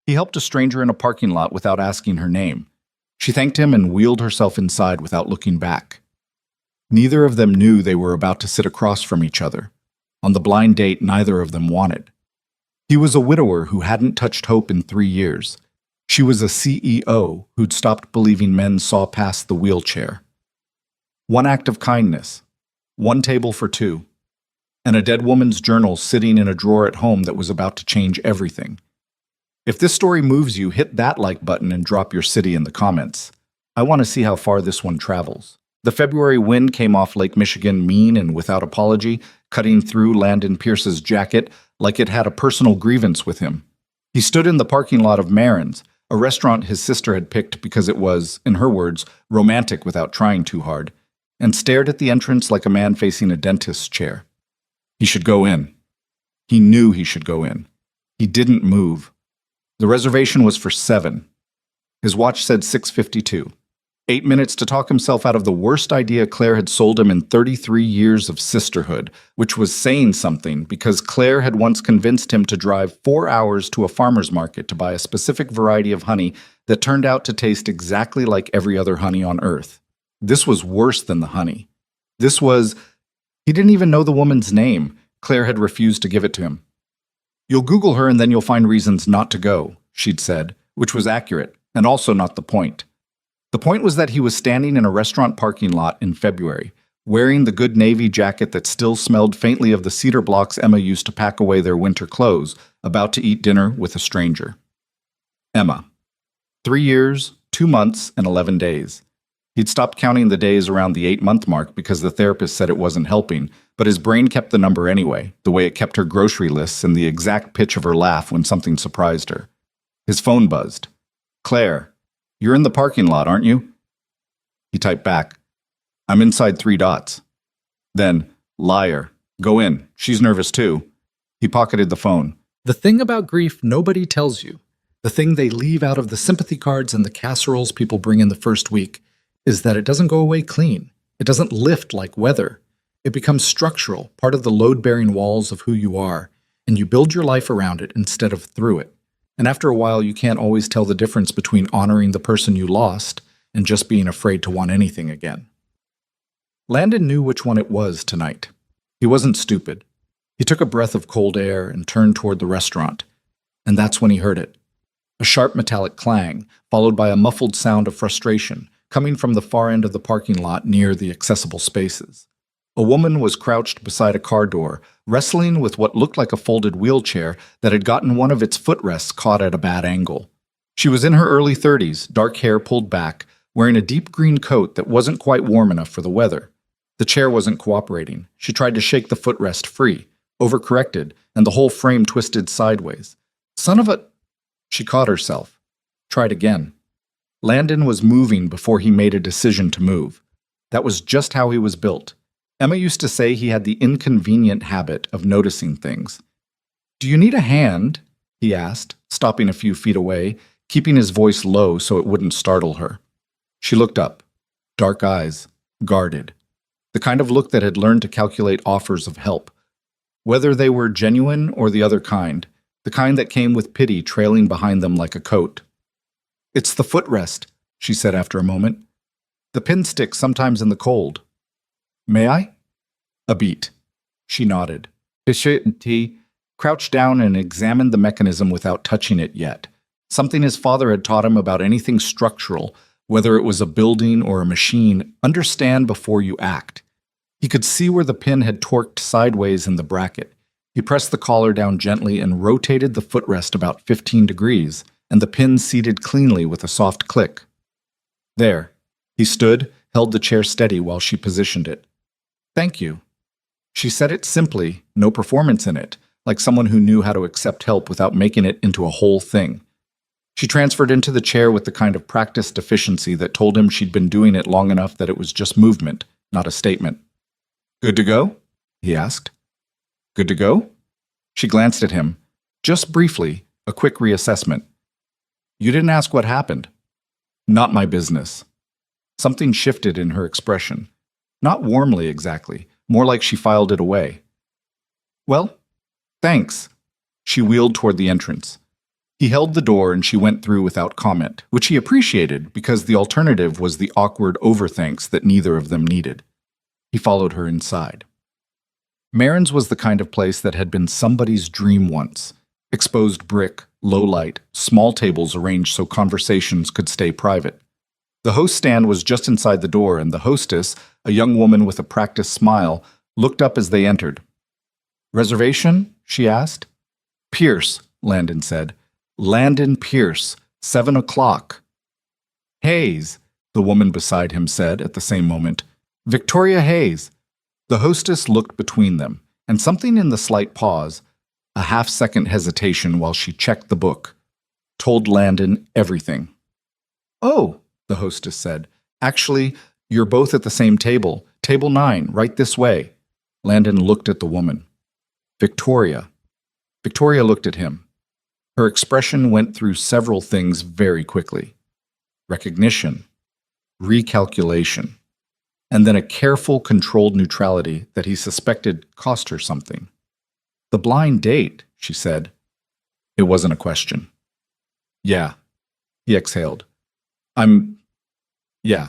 He helped a stranger in a parking lot without asking her name. She thanked him and wheeled herself inside without looking back. Neither of them knew they were about to sit across from each other, on the blind date neither of them wanted. He was a widower who hadn't touched hope in 3 years. She was a CEO who'd stopped believing men saw past the wheelchair. One act of kindness, one table for two, and a dead woman's journal sitting in a drawer at home that was about to change everything. If this story moves you, hit that like button and drop your city in the comments. I want to see how far this one travels. The February wind came off Lake Michigan mean and without apology, cutting through Landon Pierce's jacket like it had a personal grievance with him. He stood in the parking lot of Marin's, a restaurant his sister had picked because it was, in her words, romantic without trying too hard, and stared at the entrance like a man facing a dentist's chair. He should go in. He knew he should go in. He didn't move. The reservation was for 7. His watch said 6:52. 8 minutes to talk himself out of the worst idea Claire had sold him in 33 years of sisterhood, which was saying something because Claire had once convinced him to drive 4 hours to a farmer's market to buy a specific variety of honey that turned out to taste exactly like every other honey on earth. This was worse than the honey. He didn't even know the woman's name. Claire had refused to give it to him. "You'll Google her and then you'll find reasons not to go," she'd said, which was accurate, and also not the point. The point was that he was standing in a restaurant parking lot in February, wearing the good navy jacket that still smelled faintly of the cedar blocks Emma used to pack away their winter clothes, about to eat dinner with a stranger. Emma. 3 years, 2 months, and 11 days. He'd stopped counting the days around the 8-month mark because the therapist said it wasn't helping, but his brain kept the number anyway, the way it kept her grocery lists and the exact pitch of her laugh when something surprised her. His phone buzzed. "Claire, you're in the parking lot, aren't you?" He typed back, "I'm inside 3 dots. Then, "Liar. Go in. She's nervous too." He pocketed the phone. The thing about grief nobody tells you, the thing they leave out of the sympathy cards and the casseroles people bring in the first week, is that it doesn't go away clean. It doesn't lift like weather. It becomes structural, part of the load-bearing walls of who you are, and you build your life around it instead of through it. And after a while, you can't always tell the difference between honoring the person you lost and just being afraid to want anything again. Landon knew which one it was tonight. He wasn't stupid. He took a breath of cold air and turned toward the restaurant. And that's when he heard it. A sharp metallic clang, followed by a muffled sound of frustration, coming from the far end of the parking lot near the accessible spaces. A woman was crouched beside a car door, wrestling with what looked like a folded wheelchair that had gotten one of its footrests caught at a bad angle. She was in her early 30s, dark hair pulled back, wearing a deep green coat that wasn't quite warm enough for the weather. The chair wasn't cooperating. She tried to shake the footrest free, overcorrected, and the whole frame twisted sideways. Son of a... She caught herself. Tried again. Landon was moving before he made a decision to move. That was just how he was built. Emma used to say he had the inconvenient habit of noticing things. "Do you need a hand?" he asked, stopping a few feet away, keeping his voice low so it wouldn't startle her. She looked up. Dark eyes, guarded. The kind of look that had learned to calculate offers of help. Whether they were genuine or the other kind, the kind that came with pity trailing behind them like a coat. "It's the footrest," she said after a moment. "The pin sticks sometimes in the cold." "May I?" A beat. She nodded. He crouched down and examined the mechanism without touching it yet. Something his father had taught him about anything structural, whether it was a building or a machine, understand before you act. He could see where the pin had torqued sideways in the bracket. He pressed the collar down gently and rotated the footrest about 15 degrees, and the pin seated cleanly with a soft click. There. He stood, held the chair steady while she positioned it. "Thank you." She said it simply, no performance in it, like someone who knew how to accept help without making it into a whole thing. She transferred into the chair with the kind of practiced efficiency that told him she'd been doing it long enough that it was just movement, not a statement. "Good to go?" he asked. "Good to go?" She glanced at him. Just briefly, a quick reassessment. "You didn't ask what happened." "Not my business." Something shifted in her expression. Not warmly exactly, more like she filed it away. "Well, thanks." She wheeled toward the entrance. He held the door and she went through without comment, which he appreciated because the alternative was the awkward overthanks that neither of them needed. He followed her inside. Marin's was the kind of place that had been somebody's dream once. Exposed brick, low light, small tables arranged so conversations could stay private. The host stand was just inside the door, and the hostess, a young woman with a practiced smile, looked up as they entered. "Reservation?" she asked. "Pierce," Landon said. "Landon Pierce, 7 o'clock. "Hayes," the woman beside him said at the same moment. "Victoria Hayes." The hostess looked between them, and something in the slight pause, a half-second hesitation while she checked the book, told Landon everything. "Oh," the hostess said. "Actually, you're both at the same table. Table 9, right this way." Landon looked at the woman. "Victoria." Victoria looked at him. Her expression went through several things very quickly. Recognition, recalculation, and then a careful, controlled neutrality that he suspected cost her something. "The blind date," she said. It wasn't a question. "Yeah," he exhaled. Yeah."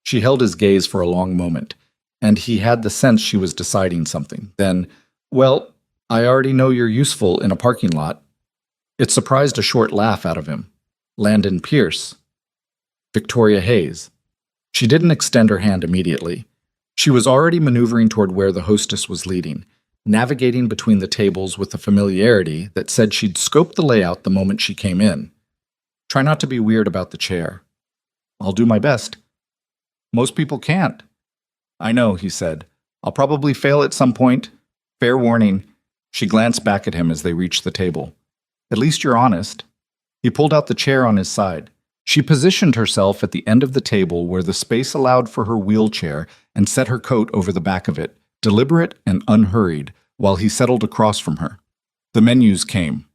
She held his gaze for a long moment, and he had the sense she was deciding something. Then, "Well, I already know you're useful in a parking lot." It surprised a short laugh out of him. "Landon Pierce." "Victoria Hayes." She didn't extend her hand immediately. She was already maneuvering toward where the hostess was leading, navigating between the tables with a familiarity that said she'd scoped the layout the moment she came in. "Try not to be weird about the chair." "I'll do my best." "Most people can't." "I know," he said. "I'll probably fail at some point. Fair warning." She glanced back at him as they reached the table. "At least you're honest." He pulled out the chair on his side. She positioned herself at the end of the table where the space allowed for her wheelchair and set her coat over the back of it, deliberate and unhurried, while he settled across from her. The menus came.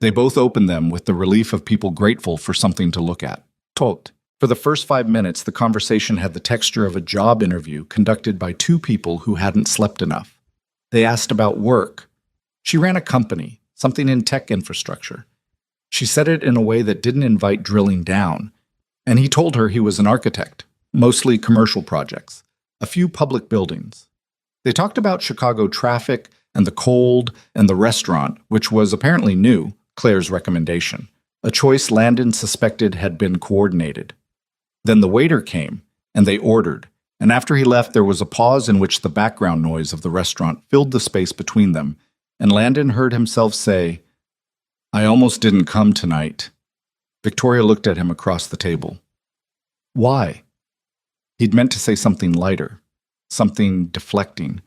They both opened them with the relief of people grateful for something to look at. Tot. For the first 5 minutes, the conversation had the texture of a job interview conducted by two people who hadn't slept enough. They asked about work. She ran a company, something in tech infrastructure. She said it in a way that didn't invite drilling down, and he told her he was an architect, mostly commercial projects, a few public buildings. They talked about Chicago traffic and the cold and the restaurant, which was apparently new, Claire's recommendation, a choice Landon suspected had been coordinated. Then the waiter came, and they ordered, and after he left there was a pause in which the background noise of the restaurant filled the space between them, and Landon heard himself say, "I almost didn't come tonight." Victoria looked at him across the table. "Why?" He'd meant to say something lighter, something deflecting.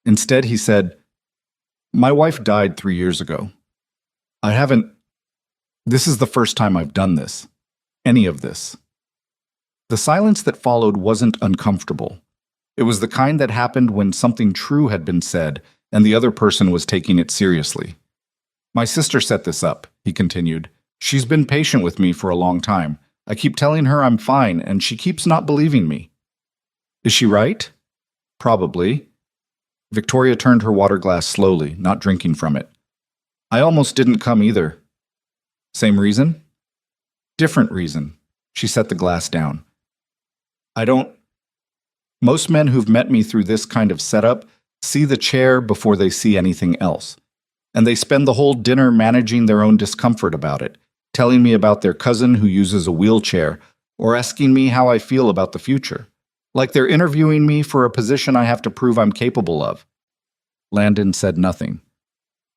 Instead, he said, "My wife died 3 years ago. This is the first time I've done this. Any of this." The silence that followed wasn't uncomfortable. It was the kind that happened when something true had been said and the other person was taking it seriously. "My sister set this up," he continued. "She's been patient with me for a long time. I keep telling her I'm fine, and she keeps not believing me." "Is she right?" "Probably." Victoria turned her water glass slowly, not drinking from it. "I almost didn't come either." "Same reason?" "Different reason." She set the glass down. Most men who've met me through this kind of setup see the chair before they see anything else. And they spend the whole dinner managing their own discomfort about it, telling me about their cousin who uses a wheelchair, or asking me how I feel about the future. Like they're interviewing me for a position I have to prove I'm capable of. Landon said nothing.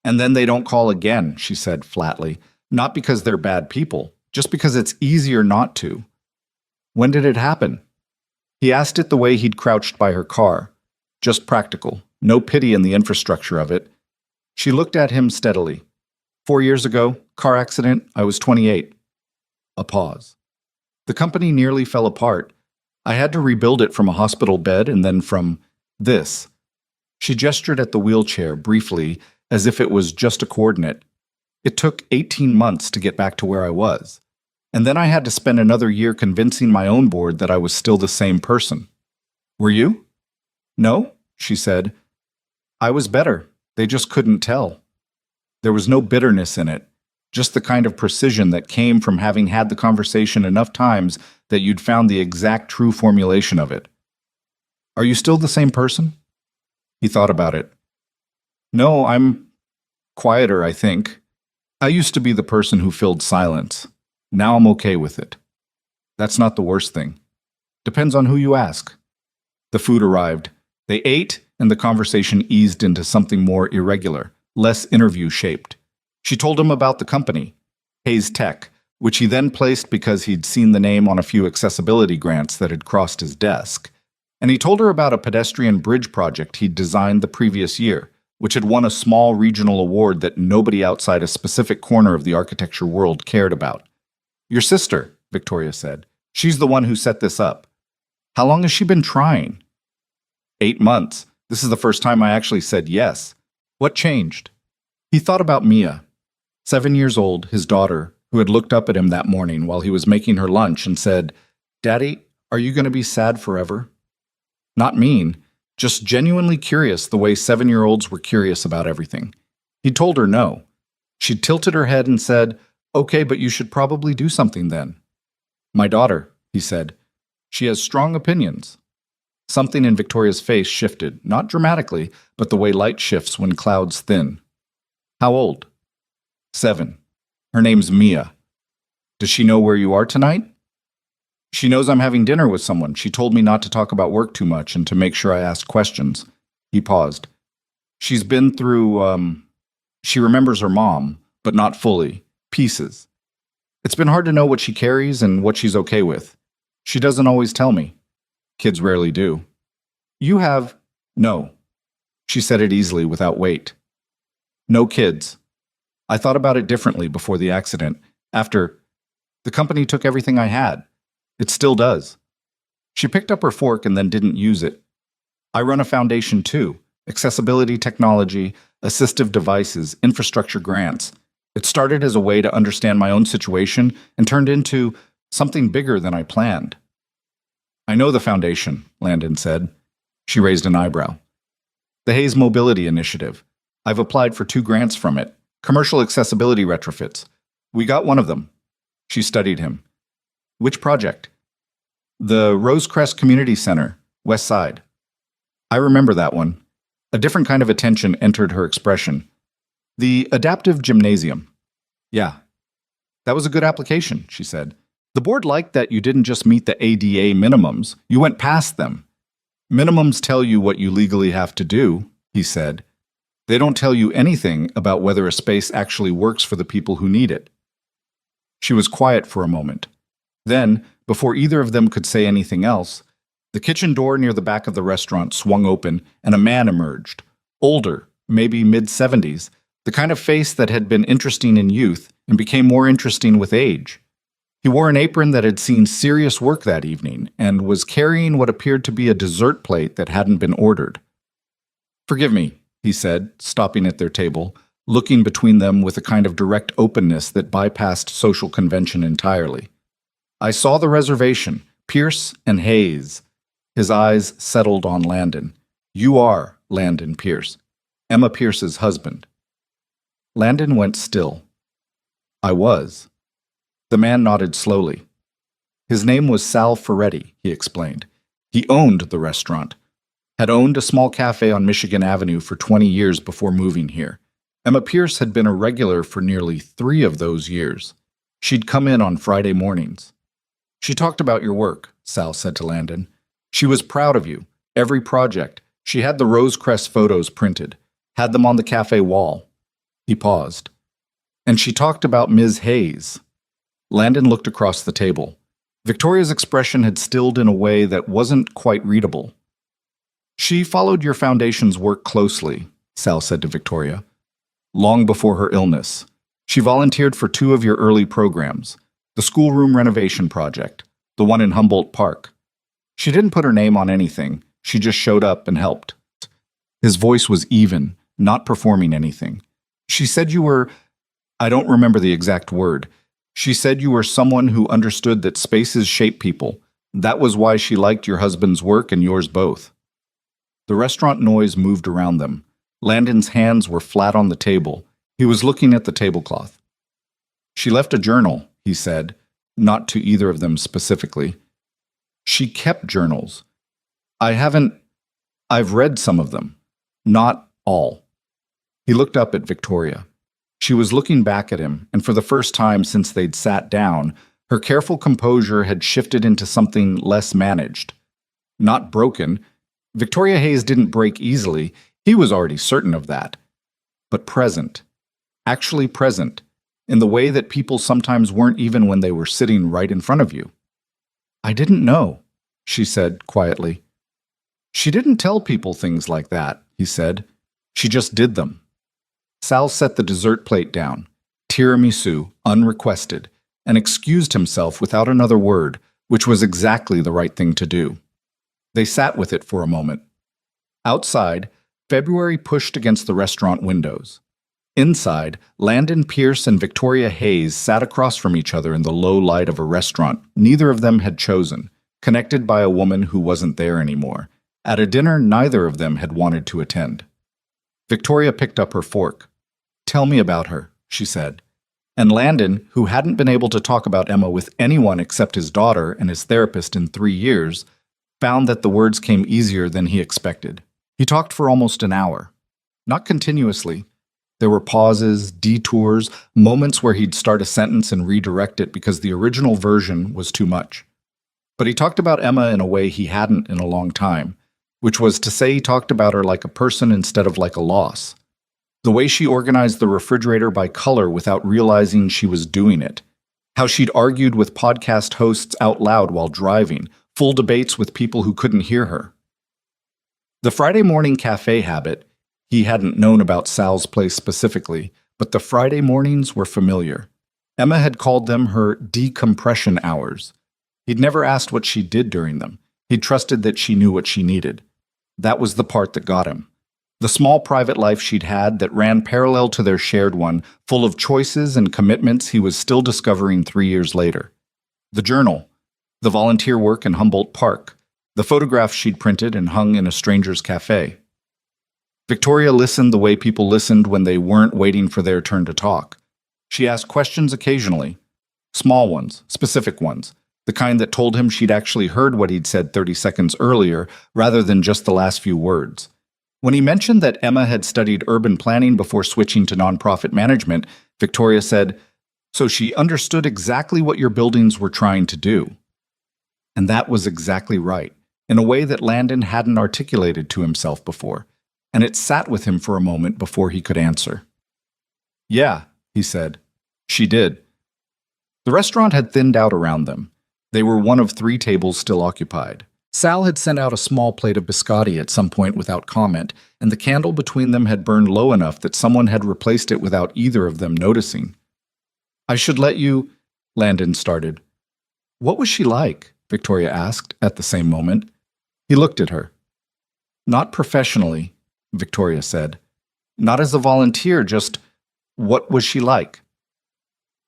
"And then they don't call again," she said flatly. "Not because they're bad people, just because it's easier not to." "When did it happen?" He asked it the way he'd crouched by her car. Just practical, no pity in the infrastructure of it. She looked at him steadily. 4 years ago, car accident, I was 28. A pause. "The company nearly fell apart. I had to rebuild it from a hospital bed and then from this." She gestured at the wheelchair briefly, as if it was just a coordinate. "It took 18 months to get back to where I was. And then I had to spend another year convincing my own board that I was still the same person." "Were you?" "No," she said. "I was better. They just couldn't tell. There was no bitterness in it, just the kind of precision that came from having had the conversation enough times that you'd found the exact true formulation of it. Are you still the same person? He thought about it. No, I'm quieter, I think. I used to be the person who filled silence. Now I'm okay with it. That's not the worst thing. Depends on who you ask. The food arrived. They ate, and the conversation eased into something more irregular, less interview-shaped. She told him about the company, Hayes Tech, which he then placed because he'd seen the name on a few accessibility grants that had crossed his desk. And he told her about a pedestrian bridge project he'd designed the previous year, which had won a small regional award that nobody outside a specific corner of the architecture world cared about. Your sister, Victoria said. She's the one who set this up. How long has she been trying? 8 months. This is the first time I actually said yes. What changed? He thought about Mia, 7 years old, his daughter, who had looked up at him that morning while he was making her lunch and said, "Daddy, are you going to be sad forever?" Not mean, just genuinely curious the way 7-year-olds were curious about everything. He told her no. She tilted her head and said, "Okay, but you should probably do something then." "My daughter," he said. "She has strong opinions." Something in Victoria's face shifted, not dramatically, but the way light shifts when clouds thin. How old? 7. Her name's Mia. Does she know where you are tonight? She knows I'm having dinner with someone. She told me not to talk about work too much and to make sure I asked questions. He paused. She's been through, she remembers her mom, but not fully. Pieces. It's been hard to know what she carries and what she's okay with. She doesn't always tell me. Kids rarely do. You have? No. She said it easily, without weight. No kids. I thought about it differently before the accident. After, the company took everything I had. It still does. She picked up her fork and then didn't use it. I run a foundation too. Accessibility technology, assistive devices, infrastructure grants. It started as a way to understand my own situation and turned into something bigger than I planned. I know the foundation, Landon said. She raised an eyebrow. The Hayes Mobility Initiative. I've applied for 2 grants from it. Commercial accessibility retrofits. We got one of them. She studied him. Which project? The Rosecrest Community Center, West Side. I remember that one. A different kind of attention entered her expression. The adaptive gymnasium. Yeah. That was a good application, she said. The board liked that you didn't just meet the ADA minimums, you went past them. Minimums tell you what you legally have to do, he said. They don't tell you anything about whether a space actually works for the people who need it. She was quiet for a moment. Then, before either of them could say anything else, the kitchen door near the back of the restaurant swung open and a man emerged. Older, maybe mid-70s, the kind of face that had been interesting in youth and became more interesting with age. He wore an apron that had seen serious work that evening and was carrying what appeared to be a dessert plate that hadn't been ordered. "Forgive me," he said, stopping at their table, looking between them with a kind of direct openness that bypassed social convention entirely. "I saw the reservation, Pierce and Hayes." His eyes settled on Landon. "You are Landon Pierce, Emma Pierce's husband." Landon went still. "I was." The man nodded slowly. His name was Sal Ferretti, he explained. He owned the restaurant, had owned a small cafe on Michigan Avenue for 20 years before moving here. Emma Pierce had been a regular for nearly 3 of those years. She'd come in on Friday mornings. "She talked about your work," Sal said to Landon. "She was proud of you, every project. She had the Rosecrest photos printed, had them on the cafe wall." He paused. "And she talked about Ms. Hayes." Landon looked across the table. Victoria's expression had stilled in a way that wasn't quite readable. "She followed your foundation's work closely," Sal said to Victoria. "Long before her illness. She volunteered for 2 of your early programs, the schoolroom renovation project, the one in Humboldt Park. She didn't put her name on anything. She just showed up and helped." His voice was even, not performing anything. "She said you were, I don't remember the exact word. She said you were someone who understood that spaces shape people. That was why she liked your husband's work and yours both." The restaurant noise moved around them. Landon's hands were flat on the table. He was looking at the tablecloth. She left a journal, he said, not to either of them specifically. She kept journals. I've read some of them. Not all. He looked up at Victoria. She was looking back at him, and for the first time since they'd sat down, her careful composure had shifted into something less managed. Not broken. Victoria Hayes didn't break easily. He was already certain of that. But present. Actually present. In the way that people sometimes weren't even when they were sitting right in front of you. I didn't know, she said quietly. She didn't tell people things like that, he said. She just did them. Sal set the dessert plate down, tiramisu, unrequested, and excused himself without another word, which was exactly the right thing to do. They sat with it for a moment. Outside, February pushed against the restaurant windows. Inside, Landon Pierce and Victoria Hayes sat across from each other in the low light of a restaurant neither of them had chosen, connected by a woman who wasn't there anymore, at a dinner neither of them had wanted to attend. Victoria picked up her fork. "Tell me about her," she said. And Landon, who hadn't been able to talk about Emma with anyone except his daughter and his therapist in 3 years, found that the words came easier than he expected. He talked for almost an hour. Not continuously. There were pauses, detours, moments where he'd start a sentence and redirect it because the original version was too much. But he talked about Emma in a way he hadn't in a long time, which was to say he talked about her like a person instead of like a loss. The way she organized the refrigerator by color without realizing she was doing it. How she'd argued with podcast hosts out loud while driving, full debates with people who couldn't hear her. The Friday morning cafe habit, he hadn't known about Sal's place specifically, but the Friday mornings were familiar. Emma had called them her decompression hours. He'd never asked what she did during them. He trusted that she knew what she needed. That was the part that got him. The small private life she'd had that ran parallel to their shared one, full of choices and commitments he was still discovering 3 years later. The journal, the volunteer work in Humboldt Park, the photographs she'd printed and hung in a stranger's cafe. Victoria listened the way people listened when they weren't waiting for their turn to talk. She asked questions occasionally. Small ones, specific ones, the kind that told him she'd actually heard what he'd said 30 seconds earlier rather than just the last few words. When he mentioned that Emma had studied urban planning before switching to nonprofit management, Victoria said, "So she understood exactly what your buildings were trying to do." And that was exactly right, in a way that Landon hadn't articulated to himself before, and it sat with him for a moment before he could answer. "Yeah," he said. "She did." The restaurant had thinned out around them. They were one of 3 tables still occupied. Sal had sent out a small plate of biscotti at some point without comment, and the candle between them had burned low enough that someone had replaced it without either of them noticing. "I should let you," Landon started. "What was she like?" Victoria asked at the same moment. He looked at her. "Not professionally," Victoria said. "Not as a volunteer, just what was she like?"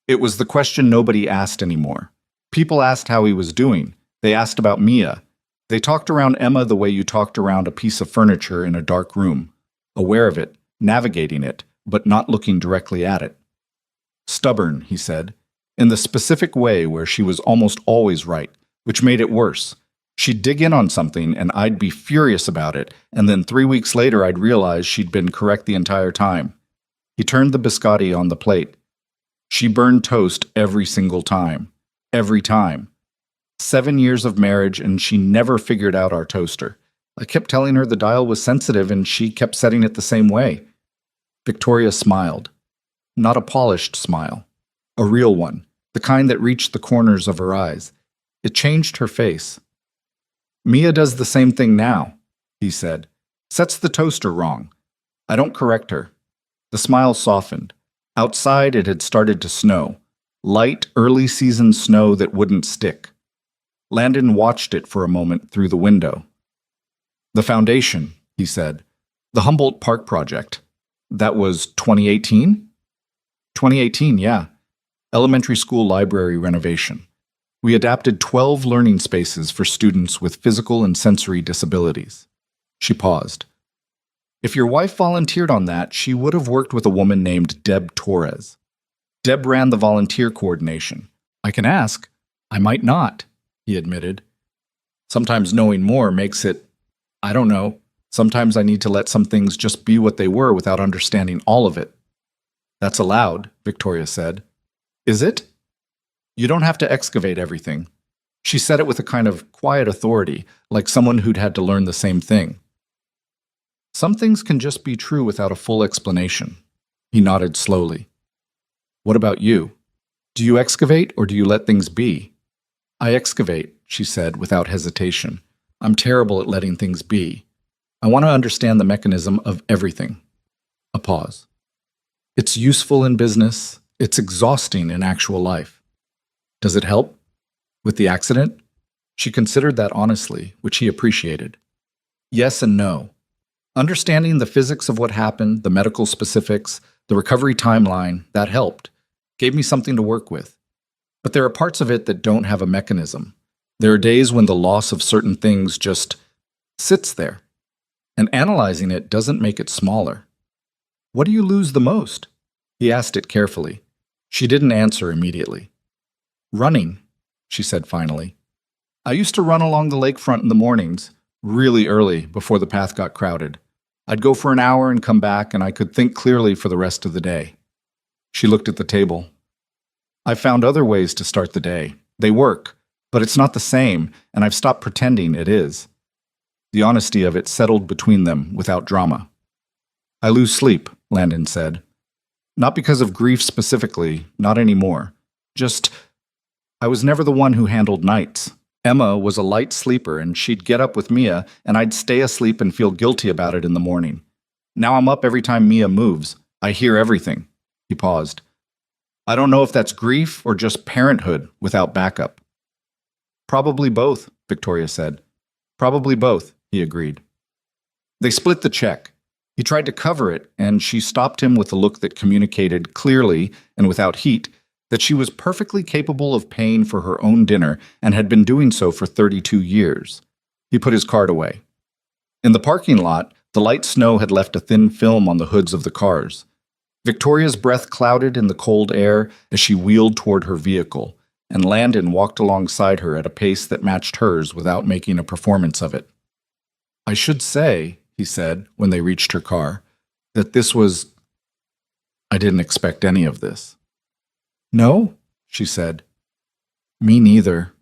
It was the question nobody asked anymore. People asked how he was doing. They asked about Mia. They talked around Emma the way you talked around a piece of furniture in a dark room, aware of it, navigating it, but not looking directly at it. "Stubborn," he said, in the specific way where she was almost always right, which made it worse. She'd dig in on something and I'd be furious about it, and then 3 weeks later I'd realize she'd been correct the entire time. He turned the biscotti on the plate. She burned toast every single time. Every time. 7 years of marriage and she never figured out our toaster. I kept telling her the dial was sensitive and she kept setting it the same way. Victoria smiled. Not a polished smile. A real one. The kind that reached the corners of her eyes. It changed her face. "Mia does the same thing now," he said. "Sets the toaster wrong. I don't correct her." The smile softened. Outside it had started to snow. Light, early-season snow that wouldn't stick. Landon watched it for a moment through the window. "The foundation," he said. "The Humboldt Park project. That was 2018? 2018, yeah. Elementary school library renovation. We adapted 12 learning spaces for students with physical and sensory disabilities." She paused. "If your wife volunteered on that, she would have worked with a woman named Deb Torres." Deb ran the volunteer coordination. I can ask. I might not, he admitted. Sometimes knowing more makes it, I don't know. Sometimes I need to let some things just be what they were without understanding all of it. That's allowed, Victoria said. Is it? You don't have to excavate everything. She said it with a kind of quiet authority, like someone who'd had to learn the same thing. Some things can just be true without a full explanation. He nodded slowly. What about you? Do you excavate or do you let things be? I excavate, she said without hesitation. I'm terrible at letting things be. I want to understand the mechanism of everything. A pause. It's useful in business. It's exhausting in actual life. Does it help? With the accident? She considered that honestly, which he appreciated. Yes and no. Understanding the physics of what happened, the medical specifics, the recovery timeline, that helped. Gave me something to work with. But there are parts of it that don't have a mechanism. There are days when the loss of certain things just sits there. And analyzing it doesn't make it smaller. What do you lose the most? He asked it carefully. She didn't answer immediately. Running, she said finally. I used to run along the lakefront in the mornings, really early, before the path got crowded. I'd go for an hour and come back, and I could think clearly for the rest of the day. She looked at the table. I've found other ways to start the day. They work, but it's not the same, and I've stopped pretending it is. The honesty of it settled between them without drama. I lose sleep, Landon said. Not because of grief specifically, not anymore. Just, I was never the one who handled nights. Emma was a light sleeper, and she'd get up with Mia, and I'd stay asleep and feel guilty about it in the morning. Now I'm up every time Mia moves. I hear everything. He paused. I don't know if that's grief or just parenthood without backup. Probably both, Victoria said. Probably both, he agreed. They split the check. He tried to cover it, and she stopped him with a look that communicated clearly and without heat that she was perfectly capable of paying for her own dinner and had been doing so for 32 years. He put his card away. In the parking lot, the light snow had left a thin film on the hoods of the cars. Victoria's breath clouded in the cold air as she wheeled toward her vehicle, and Landon walked alongside her at a pace that matched hers without making a performance of it. I should say, he said when they reached her car, that this was... I didn't expect any of this. No, she said. Me neither.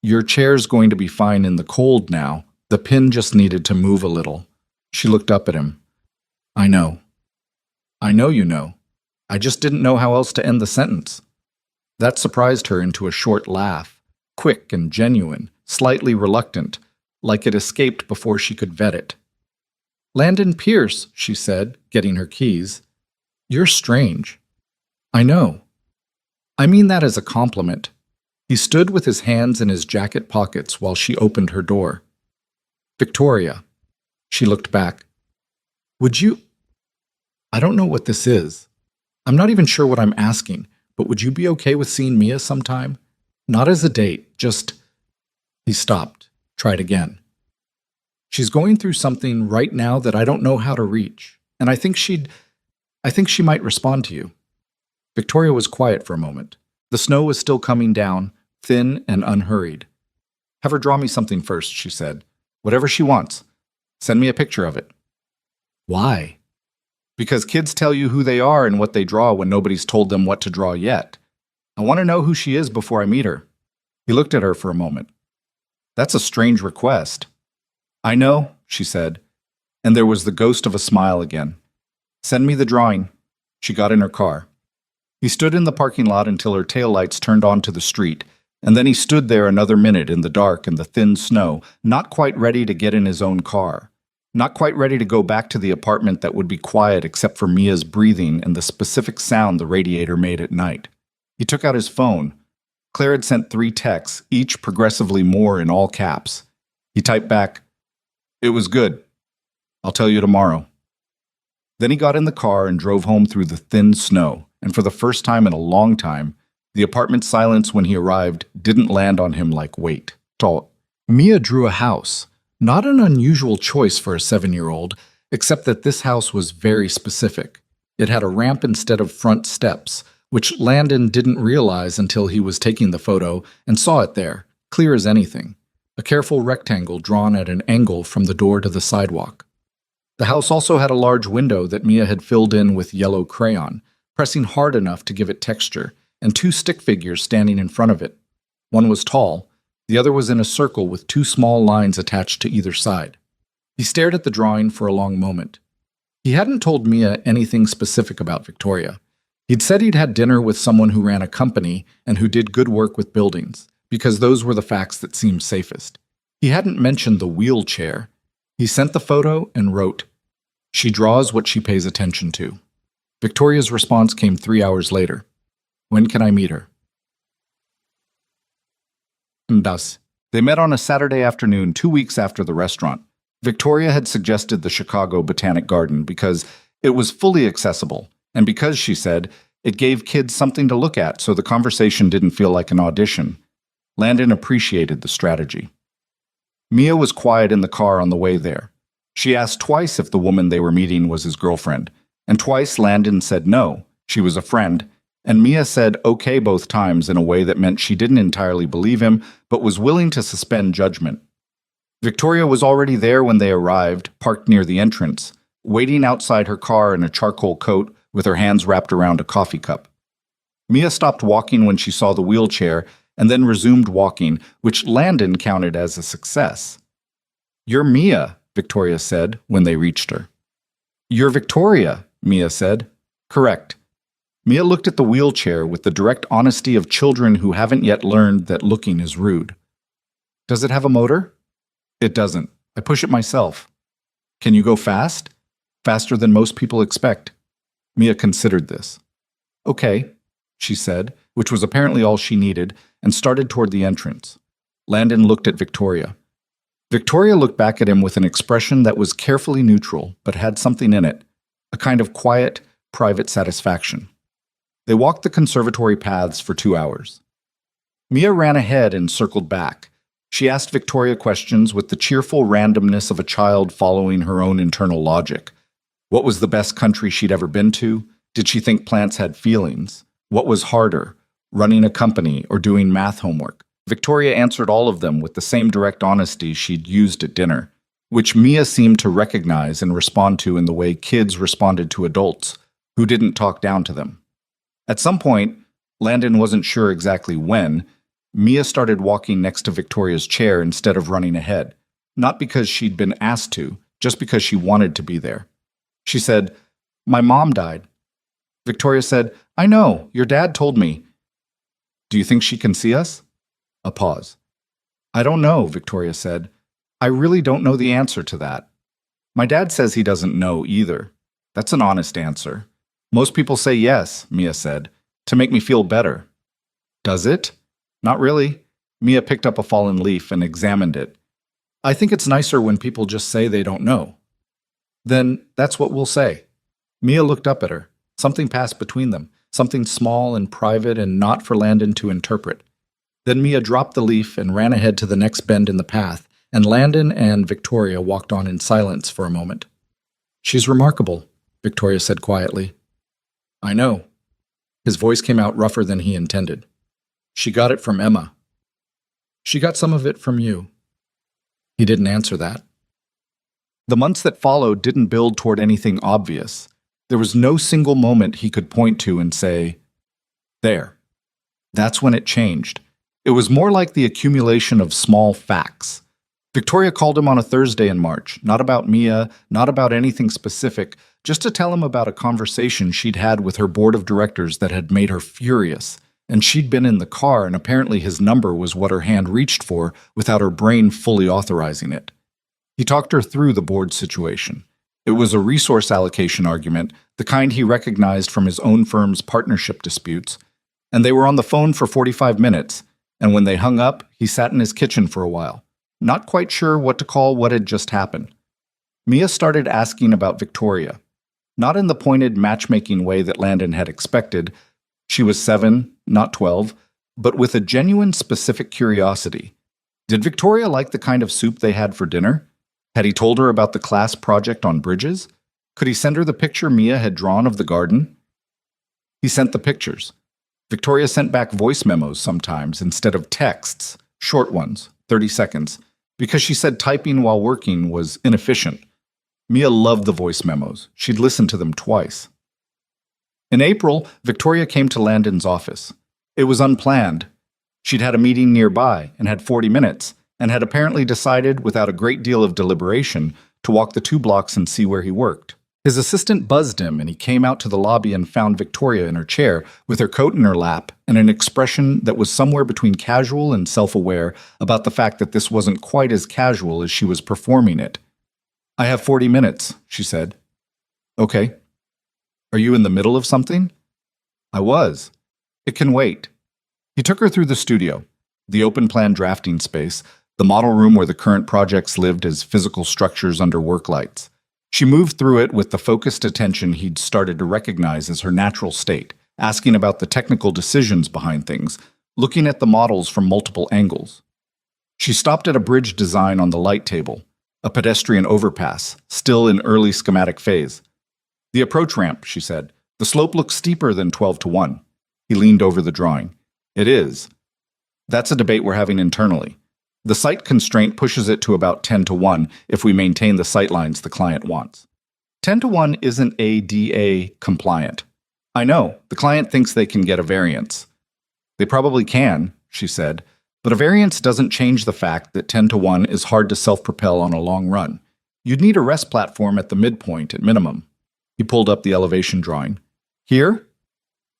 Your chair's going to be fine in the cold now. The pin just needed to move a little. She looked up at him. I know. I know you know. I just didn't know how else to end the sentence. That surprised her into a short laugh, quick and genuine, slightly reluctant, like it escaped before she could vet it. Landon Pierce, she said, getting her keys. You're strange. I know. I mean that as a compliment. He stood with his hands in his jacket pockets while she opened her door. Victoria. She looked back. Would you... I don't know what this is. I'm not even sure what I'm asking, but would you be okay with seeing Mia sometime? Not as a date, just... He stopped, tried again. She's going through something right now that I don't know how to reach, and I think she might respond to you. Victoria was quiet for a moment. The snow was still coming down, thin and unhurried. Have her draw me something first, she said. Whatever she wants. Send me a picture of it. Why? Because kids tell you who they are and what they draw when nobody's told them what to draw yet. I want to know who she is before I meet her. He looked at her for a moment. That's a strange request. I know, she said, and there was the ghost of a smile again. Send me the drawing. She got in her car. He stood in the parking lot until her taillights turned onto the street, and then he stood there another minute in the dark and the thin snow, not quite ready to get in his own car. Not quite ready to go back to the apartment that would be quiet except for Mia's breathing and the specific sound the radiator made at night. He took out his phone. Claire had sent 3 texts, each progressively more in all caps. He typed back, "It was good. I'll tell you tomorrow." Then he got in the car and drove home through the thin snow, and for the first time in a long time, the apartment silence when he arrived didn't land on him like weight. Mia drew a house. Not an unusual choice for a 7-year-old, except that this house was very specific. It had a ramp instead of front steps, which Landon didn't realize until he was taking the photo and saw it there, clear as anything, a careful rectangle drawn at an angle from the door to the sidewalk. The house also had a large window that Mia had filled in with yellow crayon, pressing hard enough to give it texture, and two stick figures standing in front of it. One was tall, the other was in a circle with two small lines attached to either side. He stared at the drawing for a long moment. He hadn't told Mia anything specific about Victoria. He'd said he'd had dinner with someone who ran a company and who did good work with buildings, because those were the facts that seemed safest. He hadn't mentioned the wheelchair. He sent the photo and wrote, "She draws what she pays attention to." Victoria's response came 3 hours later. "When can I meet her?" Thus, they met on a Saturday afternoon 2 weeks after the restaurant. Victoria had suggested the Chicago Botanic Garden because it was fully accessible, and because, she said, it gave kids something to look at so the conversation didn't feel like an audition. Landon appreciated the strategy. Mia was quiet in the car on the way there. She asked twice if the woman they were meeting was his girlfriend, and twice Landon said no, she was a friend, and Mia said okay both times in a way that meant she didn't entirely believe him, but was willing to suspend judgment. Victoria was already there when they arrived, parked near the entrance, waiting outside her car in a charcoal coat with her hands wrapped around a coffee cup. Mia stopped walking when she saw the wheelchair and then resumed walking, which Landon counted as a success. "You're Mia," Victoria said when they reached her. "You're Victoria," Mia said. "Correct." Mia looked at the wheelchair with the direct honesty of children who haven't yet learned that looking is rude. "Does it have a motor?" "It doesn't. I push it myself." "Can you go fast?" "Faster than most people expect." Mia considered this. "Okay," she said, which was apparently all she needed, and started toward the entrance. Landon looked at Victoria. Victoria looked back at him with an expression that was carefully neutral, but had something in it, a kind of quiet, private satisfaction. They walked the conservatory paths for 2 hours. Mia ran ahead and circled back. She asked Victoria questions with the cheerful randomness of a child following her own internal logic. What was the best country she'd ever been to? Did she think plants had feelings? What was harder, running a company or doing math homework? Victoria answered all of them with the same direct honesty she'd used at dinner, which Mia seemed to recognize and respond to in the way kids responded to adults who didn't talk down to them. At some point, Landon wasn't sure exactly when, Mia started walking next to Victoria's chair instead of running ahead, not because she'd been asked to, just because she wanted to be there. She said, "My mom died." Victoria said, "I know, your dad told me." "Do you think she can see us?" A pause. "I don't know," Victoria said. "I really don't know the answer to that." "My dad says he doesn't know either." "That's an honest answer." "Most people say yes," Mia said, "to make me feel better." "Does it?" "Not really." Mia picked up a fallen leaf and examined it. "I think it's nicer when people just say they don't know." "Then that's what we'll say." Mia looked up at her. Something passed between them, something small and private and not for Landon to interpret. Then Mia dropped the leaf and ran ahead to the next bend in the path, and Landon and Victoria walked on in silence for a moment. "She's remarkable," Victoria said quietly. "I know." His voice came out rougher than he intended. "She got it from Emma." "She got some of it from you." He didn't answer that. The months that followed didn't build toward anything obvious. There was no single moment he could point to and say, "There." That's when it changed. It was more like the accumulation of small facts. Victoria called him on a Thursday in March, not about Mia, not about anything specific, just to tell him about a conversation she'd had with her board of directors that had made her furious. And she'd been in the car, and apparently his number was what her hand reached for without her brain fully authorizing it. He talked her through the board situation. It was a resource allocation argument, the kind he recognized from his own firm's partnership disputes, and they were on the phone for 45 minutes, and when they hung up, he sat in his kitchen for a while, not quite sure what to call what had just happened. Mia started asking about Victoria, not in the pointed matchmaking way that Landon had expected. She was 7, not 12, but with a genuine specific curiosity. Did Victoria like the kind of soup they had for dinner? Had he told her about the class project on bridges? Could he send her the picture Mia had drawn of the garden? He sent the pictures. Victoria sent back voice memos sometimes instead of texts, short ones, 30 seconds, because she said typing while working was inefficient. Mia loved the voice memos. She'd listened to them twice. In April, Victoria came to Landon's office. It was unplanned. She'd had a meeting nearby and had 40 minutes, and had apparently decided, without a great deal of deliberation, to walk the 2 blocks and see where he worked. His assistant buzzed him, and he came out to the lobby and found Victoria in her chair, with her coat in her lap, and an expression that was somewhere between casual and self-aware about the fact that this wasn't quite as casual as she was performing it. "I have 40 minutes, she said. "Okay. Are you in the middle of something?" "I was. It can wait." He took her through the studio, the open-plan drafting space, the model room where the current projects lived as physical structures under work lights. She moved through it with the focused attention he'd started to recognize as her natural state, asking about the technical decisions behind things, looking at the models from multiple angles. She stopped at a bridge design on the light table, a pedestrian overpass, still in early schematic phase. "The approach ramp," she said. "The slope looks steeper than 12-1. He leaned over the drawing. "It is. That's a debate we're having internally. The site constraint pushes it to about 10-1 if we maintain the sightlines the client wants. 10-1 isn't ADA compliant. I know, the client thinks they can get a variance. They probably can, she said, but a variance doesn't change the fact that 10-1 is hard to self-propel on a long run. You'd need a rest platform at the midpoint at minimum." He pulled up the elevation drawing. "Here?"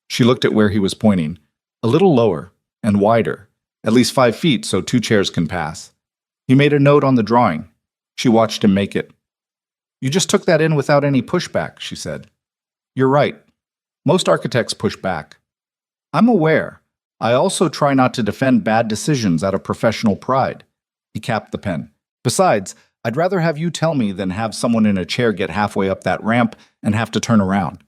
She looked at where he was pointing. "A little lower and wider. At least 5 feet so 2 chairs can pass." He made a note on the drawing. She watched him make it. "You just took that in without any pushback," she said. "You're right. Most architects push back. I'm aware. I also try not to defend bad decisions out of professional pride." He capped the pen. "Besides, I'd rather have you tell me than have someone in a chair get halfway up that ramp and have to turn around."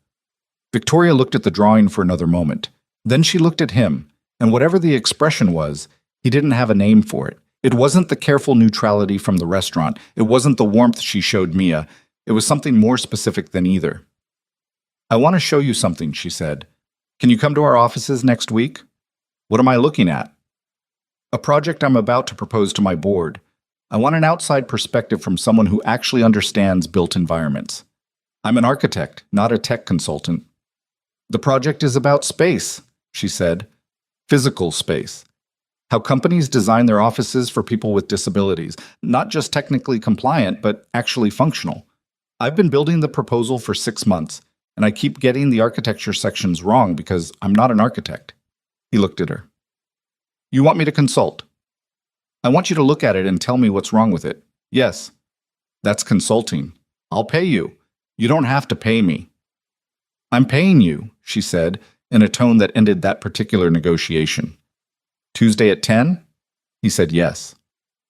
Victoria looked at the drawing for another moment. Then she looked at him. And whatever the expression was, he didn't have a name for it. It wasn't the careful neutrality from the restaurant. It wasn't the warmth she showed Mia. It was something more specific than either. "I want to show you something," she said. "Can you come to our offices next week?" "What am I looking at?" "A project I'm about to propose to my board. I want an outside perspective from someone who actually understands built environments. I'm an architect, not a tech consultant." "The project is about space," she said. "Physical space. How companies design their offices for people with disabilities, not just technically compliant, but actually functional. I've been building the proposal for 6 months, and I keep getting the architecture sections wrong because I'm not an architect." He looked at her. "You want me to consult?" "I want you to look at it and tell me what's wrong with it." "Yes." "That's consulting. I'll pay you. You don't have to pay me." "I'm paying you," she said, in a tone that ended that particular negotiation. "Tuesday at 10? He said yes.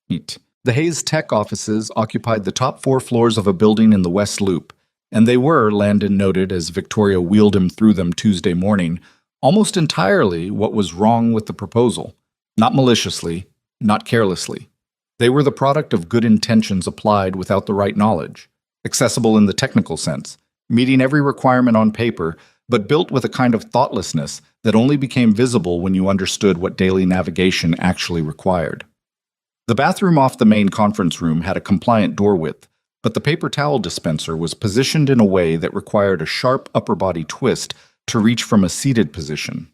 The Hayes Tech offices occupied the top 4 floors of a building in the West Loop, and they were, Landon noted as Victoria wheeled him through them Tuesday morning, almost entirely what was wrong with the proposal. Not maliciously, not carelessly. They were the product of good intentions applied without the right knowledge, accessible in the technical sense, meeting every requirement on paper, but built with a kind of thoughtlessness that only became visible when you understood what daily navigation actually required. The bathroom off the main conference room had a compliant door width, but the paper towel dispenser was positioned in a way that required a sharp upper body twist to reach from a seated position.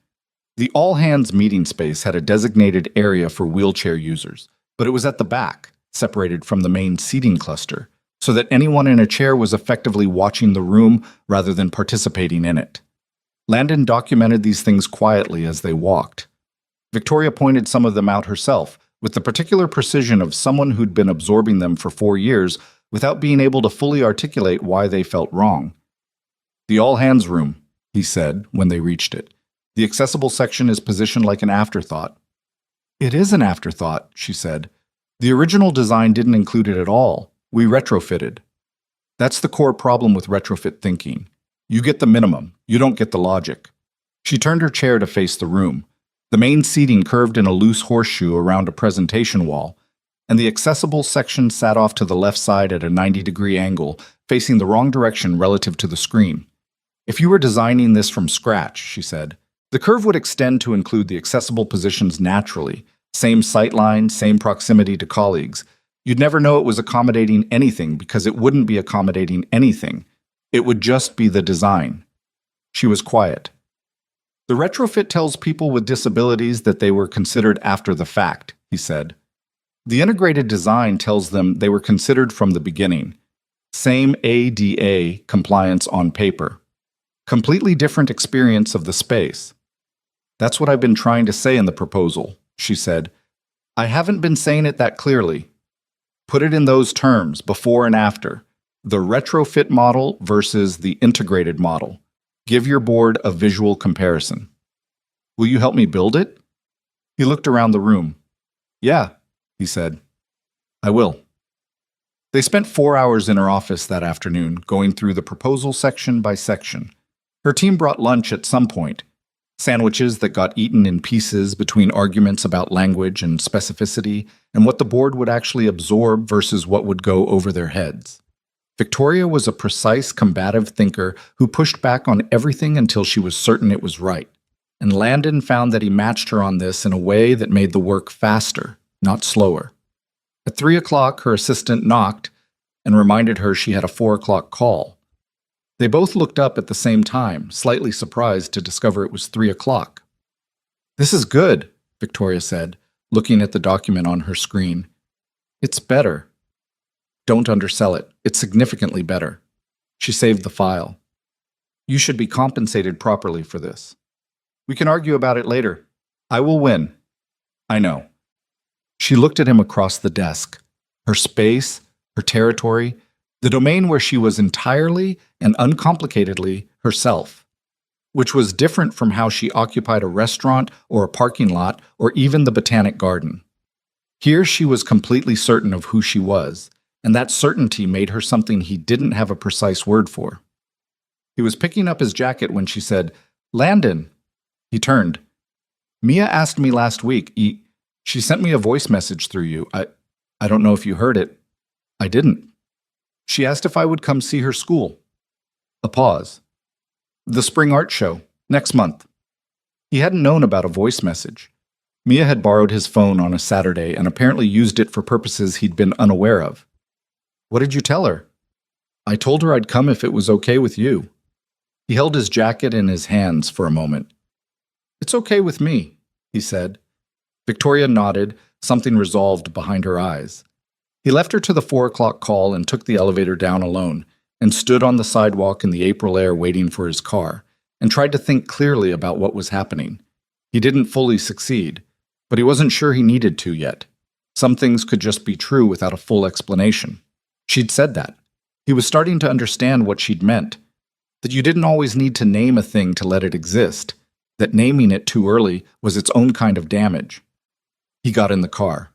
The all-hands meeting space had a designated area for wheelchair users, but it was at the back, separated from the main seating cluster, so that anyone in a chair was effectively watching the room rather than participating in it. Landon documented these things quietly as they walked. Victoria pointed some of them out herself, with the particular precision of someone who'd been absorbing them for 4 years without being able to fully articulate why they felt wrong. "The all-hands room," he said when they reached it. "The accessible section is positioned like an afterthought." "It is an afterthought," she said. "The original design didn't include it at all. We retrofitted." That's the core problem with retrofit thinking. You get the minimum, you don't get the logic. She turned her chair to face the room. The main seating curved in a loose horseshoe around a presentation wall, and the accessible section sat off to the left side at a 90-degree angle, facing the wrong direction relative to the screen. If you were designing this from scratch, she said, the curve would extend to include the accessible positions naturally, same sightline, same proximity to colleagues. You'd never know it was accommodating anything because it wouldn't be accommodating anything. It would just be the design. She was quiet. The retrofit tells people with disabilities that they were considered after the fact, he said. The integrated design tells them they were considered from the beginning. Same ADA compliance on paper. Completely different experience of the space. That's what I've been trying to say in the proposal, she said. I haven't been saying it that clearly. Put it in those terms, before and after. The retrofit model versus the integrated model. Give your board a visual comparison. Will you help me build it? He looked around the room. Yeah, he said. I will. They spent 4 hours in her office that afternoon, going through the proposal section by section. Her team brought lunch at some point. Sandwiches that got eaten in pieces between arguments about language and specificity and what the board would actually absorb versus what would go over their heads. Victoria was a precise, combative thinker who pushed back on everything until she was certain it was right. And Landon found that he matched her on this in a way that made the work faster, not slower. At 3 o'clock, her assistant knocked and reminded her she had a 4 o'clock call. They both looked up at the same time, slightly surprised to discover it was 3 o'clock. This is good, Victoria said, looking at the document on her screen. It's better. Don't undersell it. It's significantly better. She saved the file. You should be compensated properly for this. We can argue about it later. I will win. I know. She looked at him across the desk. Her space, her territory, the domain where she was entirely and uncomplicatedly herself, which was different from how she occupied a restaurant or a parking lot or even the botanic garden. Here she was completely certain of who she was, and that certainty made her something he didn't have a precise word for. He was picking up his jacket when she said, Landon. He turned. Mia asked me last week. She sent me a voice message through you. I don't know if you heard it. I didn't. She asked if I would come see her school. A pause. The spring art show, next month. He hadn't known about a voice message. Mia had borrowed his phone on a Saturday and apparently used it for purposes he'd been unaware of. What did you tell her? I told her I'd come if it was okay with you. He held his jacket in his hands for a moment. It's okay with me, he said. Victoria nodded, something resolved behind her eyes. He left her to the 4 o'clock call and took the elevator down alone, and stood on the sidewalk in the April air waiting for his car, and tried to think clearly about what was happening. He didn't fully succeed, but he wasn't sure he needed to yet. Some things could just be true without a full explanation. She'd said that. He was starting to understand what she'd meant, that you didn't always need to name a thing to let it exist, that naming it too early was its own kind of damage. He got in the car.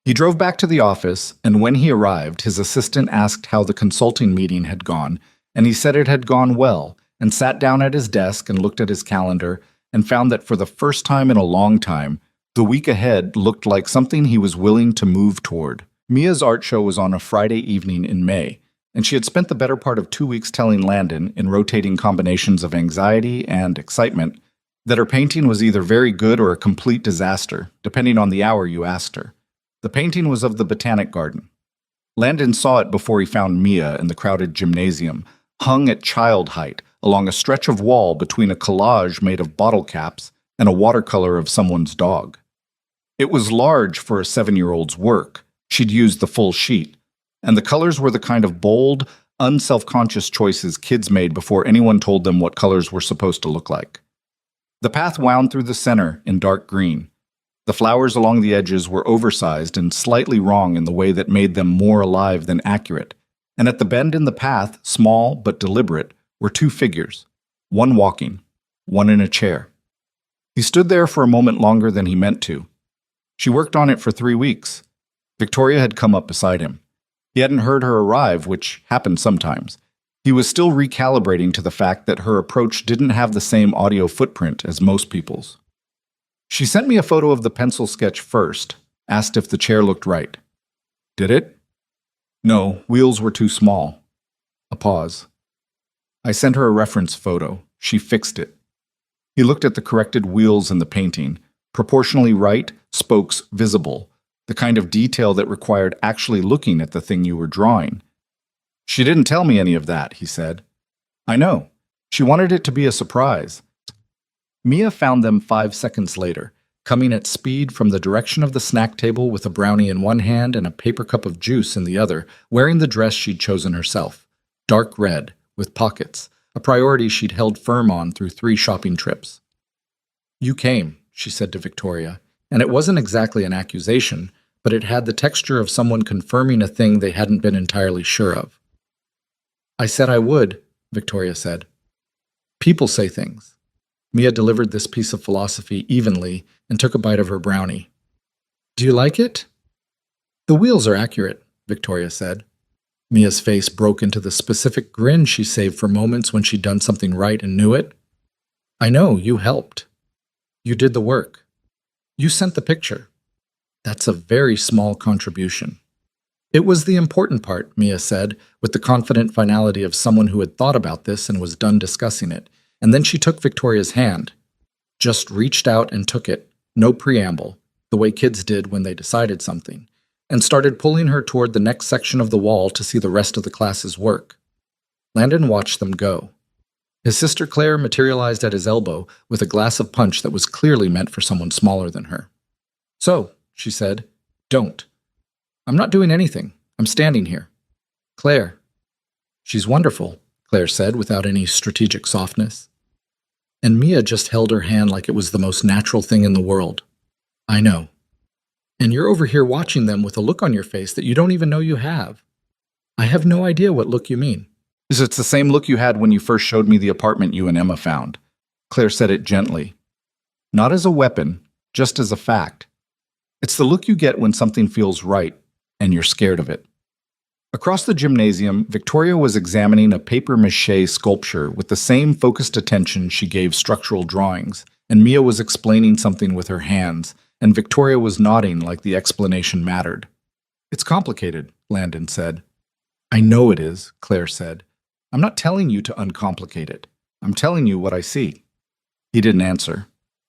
He drove back to the office, and when he arrived, his assistant asked how the consulting meeting had gone, and he said it had gone well, and sat down at his desk and looked at his calendar, and found that for the first time in a long time, the week ahead looked like something he was willing to move toward. Mia's art show was on a Friday evening in May, and she had spent the better part of 2 weeks telling Landon, in rotating combinations of anxiety and excitement, that her painting was either very good or a complete disaster, depending on the hour you asked her. The painting was of the botanic garden. Landon saw it before he found Mia in the crowded gymnasium, hung at child height along a stretch of wall between a collage made of bottle caps and a watercolor of someone's dog. It was large for a 7-year-old's work. She'd used the full sheet, and the colors were the kind of bold, unselfconscious choices kids made before anyone told them what colors were supposed to look like. The path wound through the center in dark green. The flowers along the edges were oversized and slightly wrong in the way that made them more alive than accurate, and at the bend in the path, small but deliberate, were 2 figures, one walking, one in a chair. He stood there for a moment longer than he meant to. She worked on it for 3 weeks. Victoria had come up beside him. He hadn't heard her arrive, which happened sometimes. He was still recalibrating to the fact that her approach didn't have the same audio footprint as most people's. She sent me a photo of the pencil sketch first, asked if the chair looked right. Did it? No, wheels were too small. A pause. I sent her a reference photo. She fixed it. He looked at the corrected wheels in the painting. Proportionally right, spokes visible, the kind of detail that required actually looking at the thing you were drawing. She didn't tell me any of that, he said. I know. She wanted it to be a surprise. Mia found them 5 seconds later, coming at speed from the direction of the snack table with a brownie in one hand and a paper cup of juice in the other, wearing the dress she'd chosen herself. Dark red, with pockets, a priority she'd held firm on through 3 shopping trips. You came, she said to Victoria, and it wasn't exactly an accusation, but it had the texture of someone confirming a thing they hadn't been entirely sure of. I said I would, Victoria said. People say things. Mia delivered this piece of philosophy evenly and took a bite of her brownie. Do you like it? The wheels are accurate, Victoria said. Mia's face broke into the specific grin she saved for moments when she'd done something right and knew it. I know, you helped. You did the work. You sent the picture. That's a very small contribution. It was the important part, Mia said, with the confident finality of someone who had thought about this and was done discussing it, and then she took Victoria's hand. Just reached out and took it, no preamble, the way kids did when they decided something, and started pulling her toward the next section of the wall to see the rest of the class's work. Landon watched them go. His sister Claire materialized at his elbow with a glass of punch that was clearly meant for someone smaller than her. So, she said, don't. I'm not doing anything. I'm standing here. Claire. She's wonderful, Claire said without any strategic softness. And Mia just held her hand like it was the most natural thing in the world. I know. And you're over here watching them with a look on your face that you don't even know you have. I have no idea what look you mean. It's the same look you had when you first showed me the apartment you and Emma found. Claire said it gently. Not as a weapon, just as a fact. It's the look you get when something feels right, and you're scared of it. Across the gymnasium, Victoria was examining a papier-mâché sculpture with the same focused attention she gave structural drawings, and Mia was explaining something with her hands, and Victoria was nodding like the explanation mattered. It's complicated, Landon said. I know it is, Claire said. I'm not telling you to uncomplicate it. I'm telling you what I see. He didn't answer,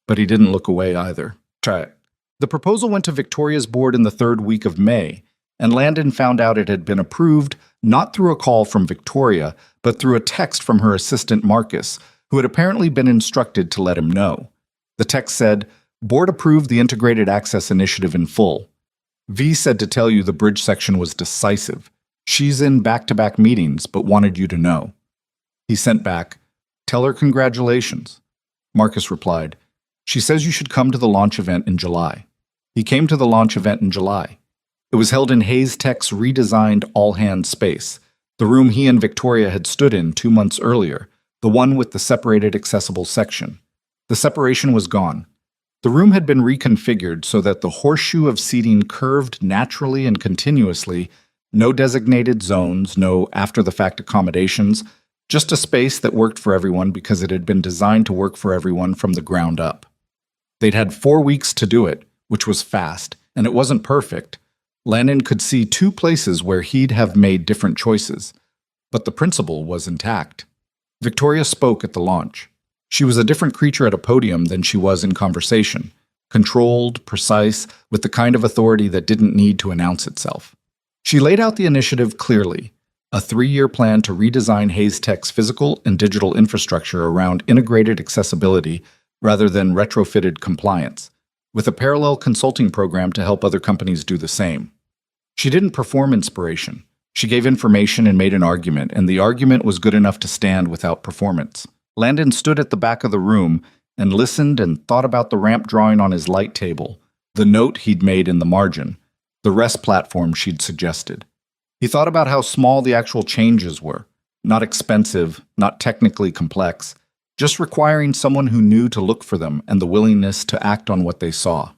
but he didn't look away either. Try it. The proposal went to Victoria's board in the 3rd week of May, and Landon found out it had been approved not through a call from Victoria, but through a text from her assistant Marcus, who had apparently been instructed to let him know. The text said, Board approved the Integrated Access Initiative in full. V said to tell you the bridge section was decisive. She's in back-to-back meetings, but wanted you to know. He sent back, Tell her congratulations. Marcus replied, She says you should come to the launch event in July. He came to the launch event in July. It was held in Hayes Tech's redesigned all-hands space, the room he and Victoria had stood in 2 months earlier, the one with the separated accessible section. The separation was gone. The room had been reconfigured so that the horseshoe of seating curved naturally and continuously, no designated zones, no after-the-fact accommodations, just a space that worked for everyone because it had been designed to work for everyone from the ground up. They'd had 4 weeks to do it, which was fast, and it wasn't perfect. Landon could see 2 places where he'd have made different choices, but the principle was intact. Victoria spoke at the launch. She was a different creature at a podium than she was in conversation, controlled, precise, with the kind of authority that didn't need to announce itself. She laid out the initiative clearly, a 3-year plan to redesign Hayes Tech's physical and digital infrastructure around integrated accessibility rather than retrofitted compliance, with a parallel consulting program to help other companies do the same. She didn't perform inspiration. She gave information and made an argument, and the argument was good enough to stand without performance. Landon stood at the back of the room and listened and thought about the ramp drawing on his light table, the note he'd made in the margin, the rest platform she'd suggested. He thought about how small the actual changes were, not expensive, not technically complex, just requiring someone who knew to look for them and the willingness to act on what they saw.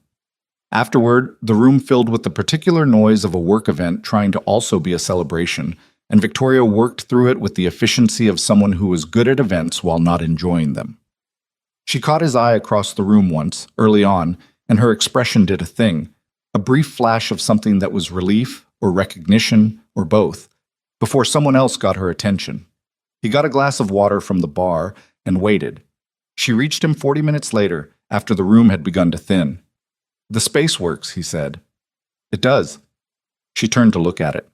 Afterward, the room filled with the particular noise of a work event trying to also be a celebration, and Victoria worked through it with the efficiency of someone who was good at events while not enjoying them. She caught his eye across the room once, early on, and her expression did a thing, a brief flash of something that was relief or recognition or both, before someone else got her attention. He got a glass of water from the bar and waited. She reached him 40 minutes later, after the room had begun to thin. "The space works," he said. "It does." She turned to look at it.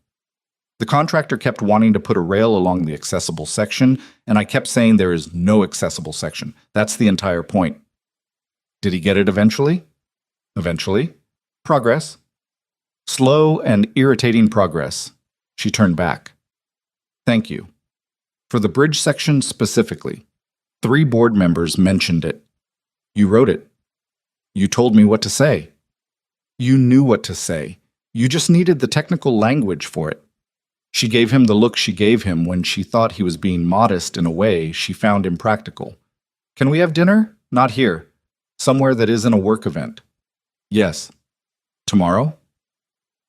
"The contractor kept wanting to put a rail along the accessible section, and I kept saying there is no accessible section. That's the entire point." "Did he get it eventually?" "Eventually. Progress." "Slow and irritating progress." She turned back. "Thank you. For the bridge section specifically, 3 board members mentioned it. You wrote it. You told me what to say. You knew what to say. You just needed the technical language for it." She gave him the look she gave him when she thought he was being modest in a way she found impractical. "Can we have dinner? Not here. Somewhere that isn't a work event." "Yes." "Tomorrow?"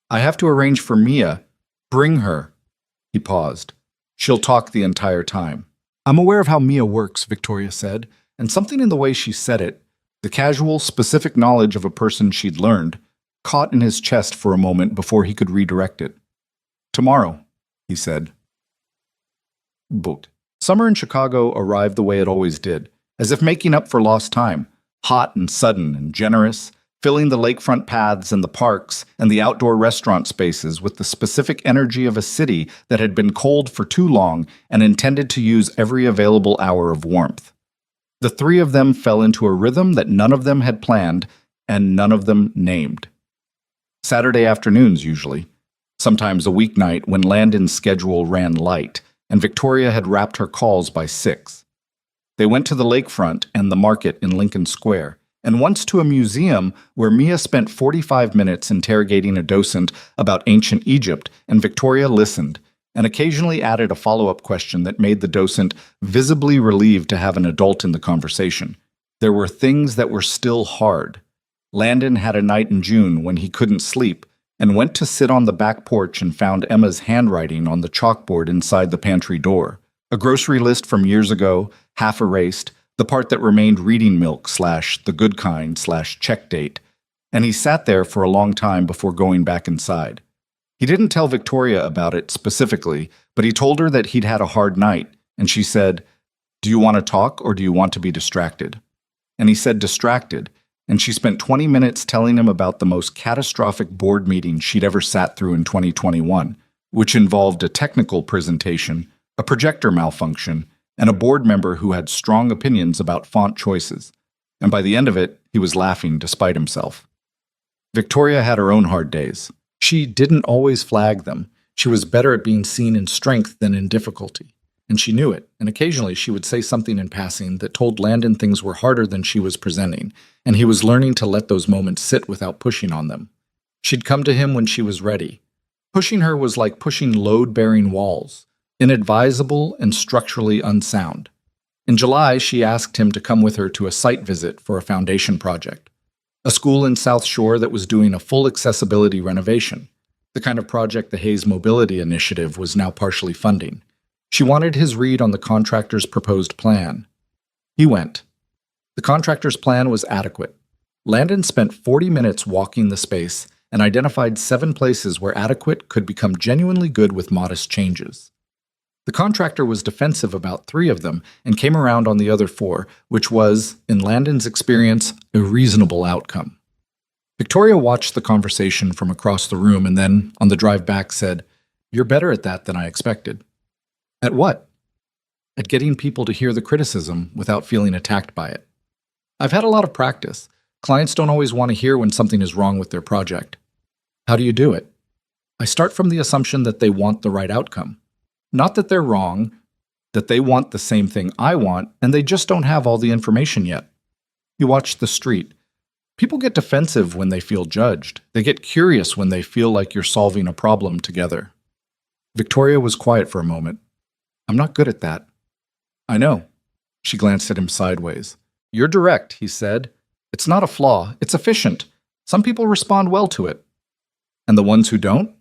"I have to arrange for Mia. Bring her." He paused. "She'll talk the entire time." "I'm aware of how Mia works," Victoria said, and something in the way she said it, the casual, specific knowledge of a person she'd learned, caught in his chest for a moment before he could redirect it. "Tomorrow," he said. Booked. Summer in Chicago arrived the way it always did, as if making up for lost time, hot and sudden and generous, filling the lakefront paths and the parks and the outdoor restaurant spaces with the specific energy of a city that had been cold for too long and intended to use every available hour of warmth. The 3 of them fell into a rhythm that none of them had planned and none of them named. Saturday afternoons, usually. Sometimes a weeknight when Landon's schedule ran light, and Victoria had wrapped her calls by 6. They went to the lakefront and the market in Lincoln Square, and once to a museum where Mia spent 45 minutes interrogating a docent about ancient Egypt, and Victoria listened, and occasionally added a follow-up question that made the docent visibly relieved to have an adult in the conversation. There were things that were still hard. Landon had a night in June when he couldn't sleep, and went to sit on the back porch and found Emma's handwriting on the chalkboard inside the pantry door. A grocery list from years ago, half erased, the part that remained reading milk / the good kind / check date, and he sat there for a long time before going back inside. He didn't tell Victoria about it specifically, but he told her that he'd had a hard night, and she said, "Do you want to talk or do you want to be distracted?" And he said distracted, and she spent 20 minutes telling him about the most catastrophic board meeting she'd ever sat through in 2021, which involved a technical presentation, a projector malfunction, and a board member who had strong opinions about font choices. And by the end of it, he was laughing despite himself. Victoria had her own hard days. She didn't always flag them. She was better at being seen in strength than in difficulty. And she knew it, and occasionally she would say something in passing that told Landon things were harder than she was presenting, and he was learning to let those moments sit without pushing on them. She'd come to him when she was ready. Pushing her was like pushing load-bearing walls, inadvisable and structurally unsound. In July, she asked him to come with her to a site visit for a foundation project, a school in South Shore that was doing a full accessibility renovation, the kind of project the Hayes Mobility Initiative was now partially funding. She wanted his read on the contractor's proposed plan. He went. The contractor's plan was adequate. Landon spent 40 minutes walking the space and identified 7 places where adequate could become genuinely good with modest changes. The contractor was defensive about 3 of them and came around on the other 4, which was, in Landon's experience, a reasonable outcome. Victoria watched the conversation from across the room and then, on the drive back, said, "You're better at that than I expected." "At what?" "At getting people to hear the criticism without feeling attacked by it." "I've had a lot of practice. Clients don't always want to hear when something is wrong with their project." "How do you do it?" "I start from the assumption that they want the right outcome. Not that they're wrong, that they want the same thing I want, and they just don't have all the information yet." You watch the street. People get defensive when they feel judged. They get curious when they feel like you're solving a problem together. Victoria was quiet for a moment. "I'm not good at that." "I know." She glanced at him sideways. "You're direct," he said. "It's not a flaw. It's efficient. Some people respond well to it." "And the ones who don't?"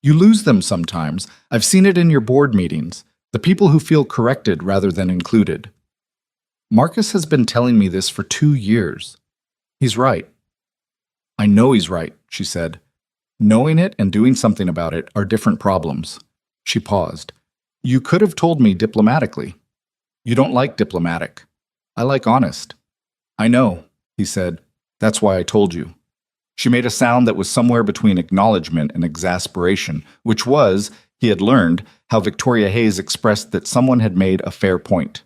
"You lose them sometimes. I've seen it in your board meetings. The people who feel corrected rather than included." "Marcus has been telling me this for 2 years. He's right." "I know he's right," she said. "Knowing it and doing something about it are different problems." She paused. You could have told me diplomatically. You don't like diplomatic. I like honest. I know, he said. That's why I told you. She made a sound that was somewhere between acknowledgement and exasperation, which was, he had learned, how Victoria Hayes expressed that someone had made a fair point.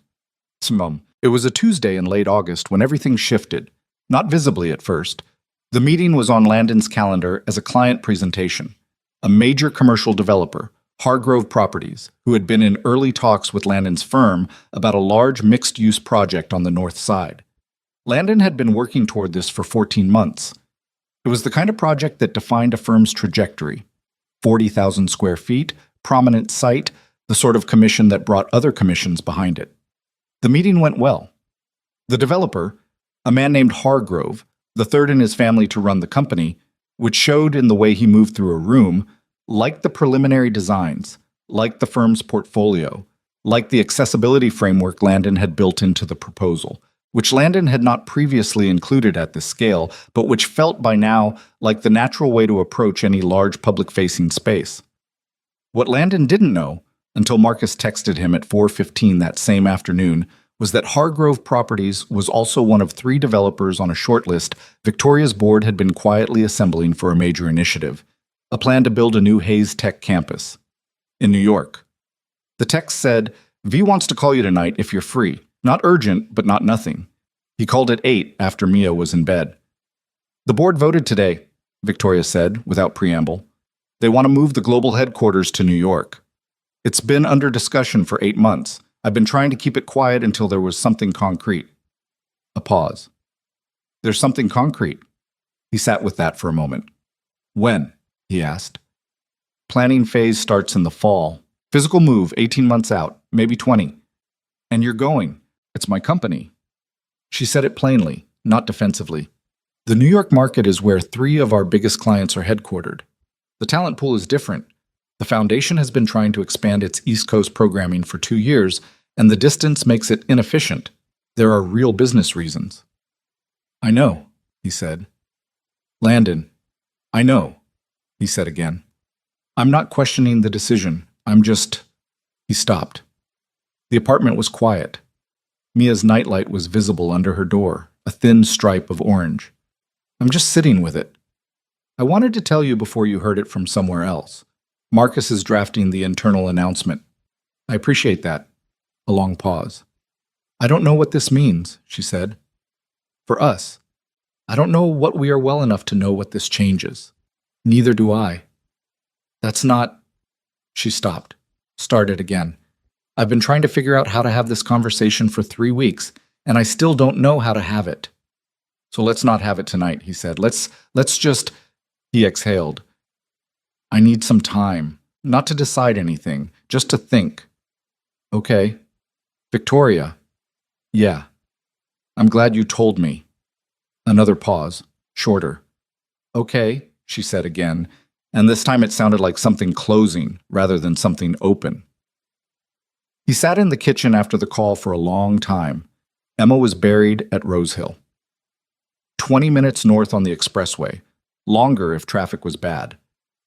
It was a Tuesday in late August when everything shifted, not visibly at first. The meeting was on Landon's calendar as a client presentation. A major commercial developer, Hargrove Properties, who had been in early talks with Landon's firm about a large mixed-use project on the north side. Landon had been working toward this for 14 months. It was the kind of project that defined a firm's trajectory. 40,000 square feet, prominent site, the sort of commission that brought other commissions behind it. The meeting went well. The developer, a man named Hargrove, the third in his family to run the company, which showed in the way he moved through a room, liked the preliminary designs, liked the firm's portfolio, liked the accessibility framework Landon had built into the proposal, which Landon had not previously included at this scale, but which felt by now like the natural way to approach any large public-facing space. What Landon didn't know, until Marcus texted him at 4:15 that same afternoon, was that Hargrove Properties was also one of 3 developers on a shortlist Victoria's board had been quietly assembling for a major initiative, a plan to build a new Hayes Tech campus in New York. The text said, "V wants to call you tonight if you're free. Not urgent, but not nothing." He called at 8 after Mia was in bed. "The board voted today," Victoria said, without preamble. "They want to move the global headquarters to New York. It's been under discussion for 8 months. I've been trying to keep it quiet until there was something concrete." A pause. "There's something concrete." He sat with that for a moment. "When?" he asked. "Planning phase starts in the fall. Physical move 18 months out, maybe 20. And you're going. It's my company." She said it plainly, not defensively. "The New York market is where 3 of our biggest clients are headquartered. The talent pool is different. The foundation has been trying to expand its East Coast programming for 2 years, and the distance makes it inefficient. There are real business reasons." "I know," he said. "Landon, I know," he said again. "I'm not questioning the decision. I'm just—" He stopped. The apartment was quiet. Mia's nightlight was visible under her door, a thin stripe of orange. "I'm just sitting with it. I wanted to tell you before you heard it from somewhere else. Marcus is drafting the internal announcement. I appreciate that." A long pause. "I don't know what this means," she said. "For us. I don't know what we are well enough to know what this changes. Neither do I. That's not—" She stopped, started again. "I've been trying to figure out how to have this conversation for 3 weeks, and I still don't know how to have it." "So let's not have it tonight," he said. Let's just—" He exhaled. "I need some time, not to decide anything, just to think." "Okay. Victoria." "Yeah. I'm glad you told me." Another pause, shorter. "Okay," she said again, and this time it sounded like something closing rather than something open. He sat in the kitchen after the call for a long time. Emma was buried at Rose Hill. 20 minutes north on the expressway, longer if traffic was bad.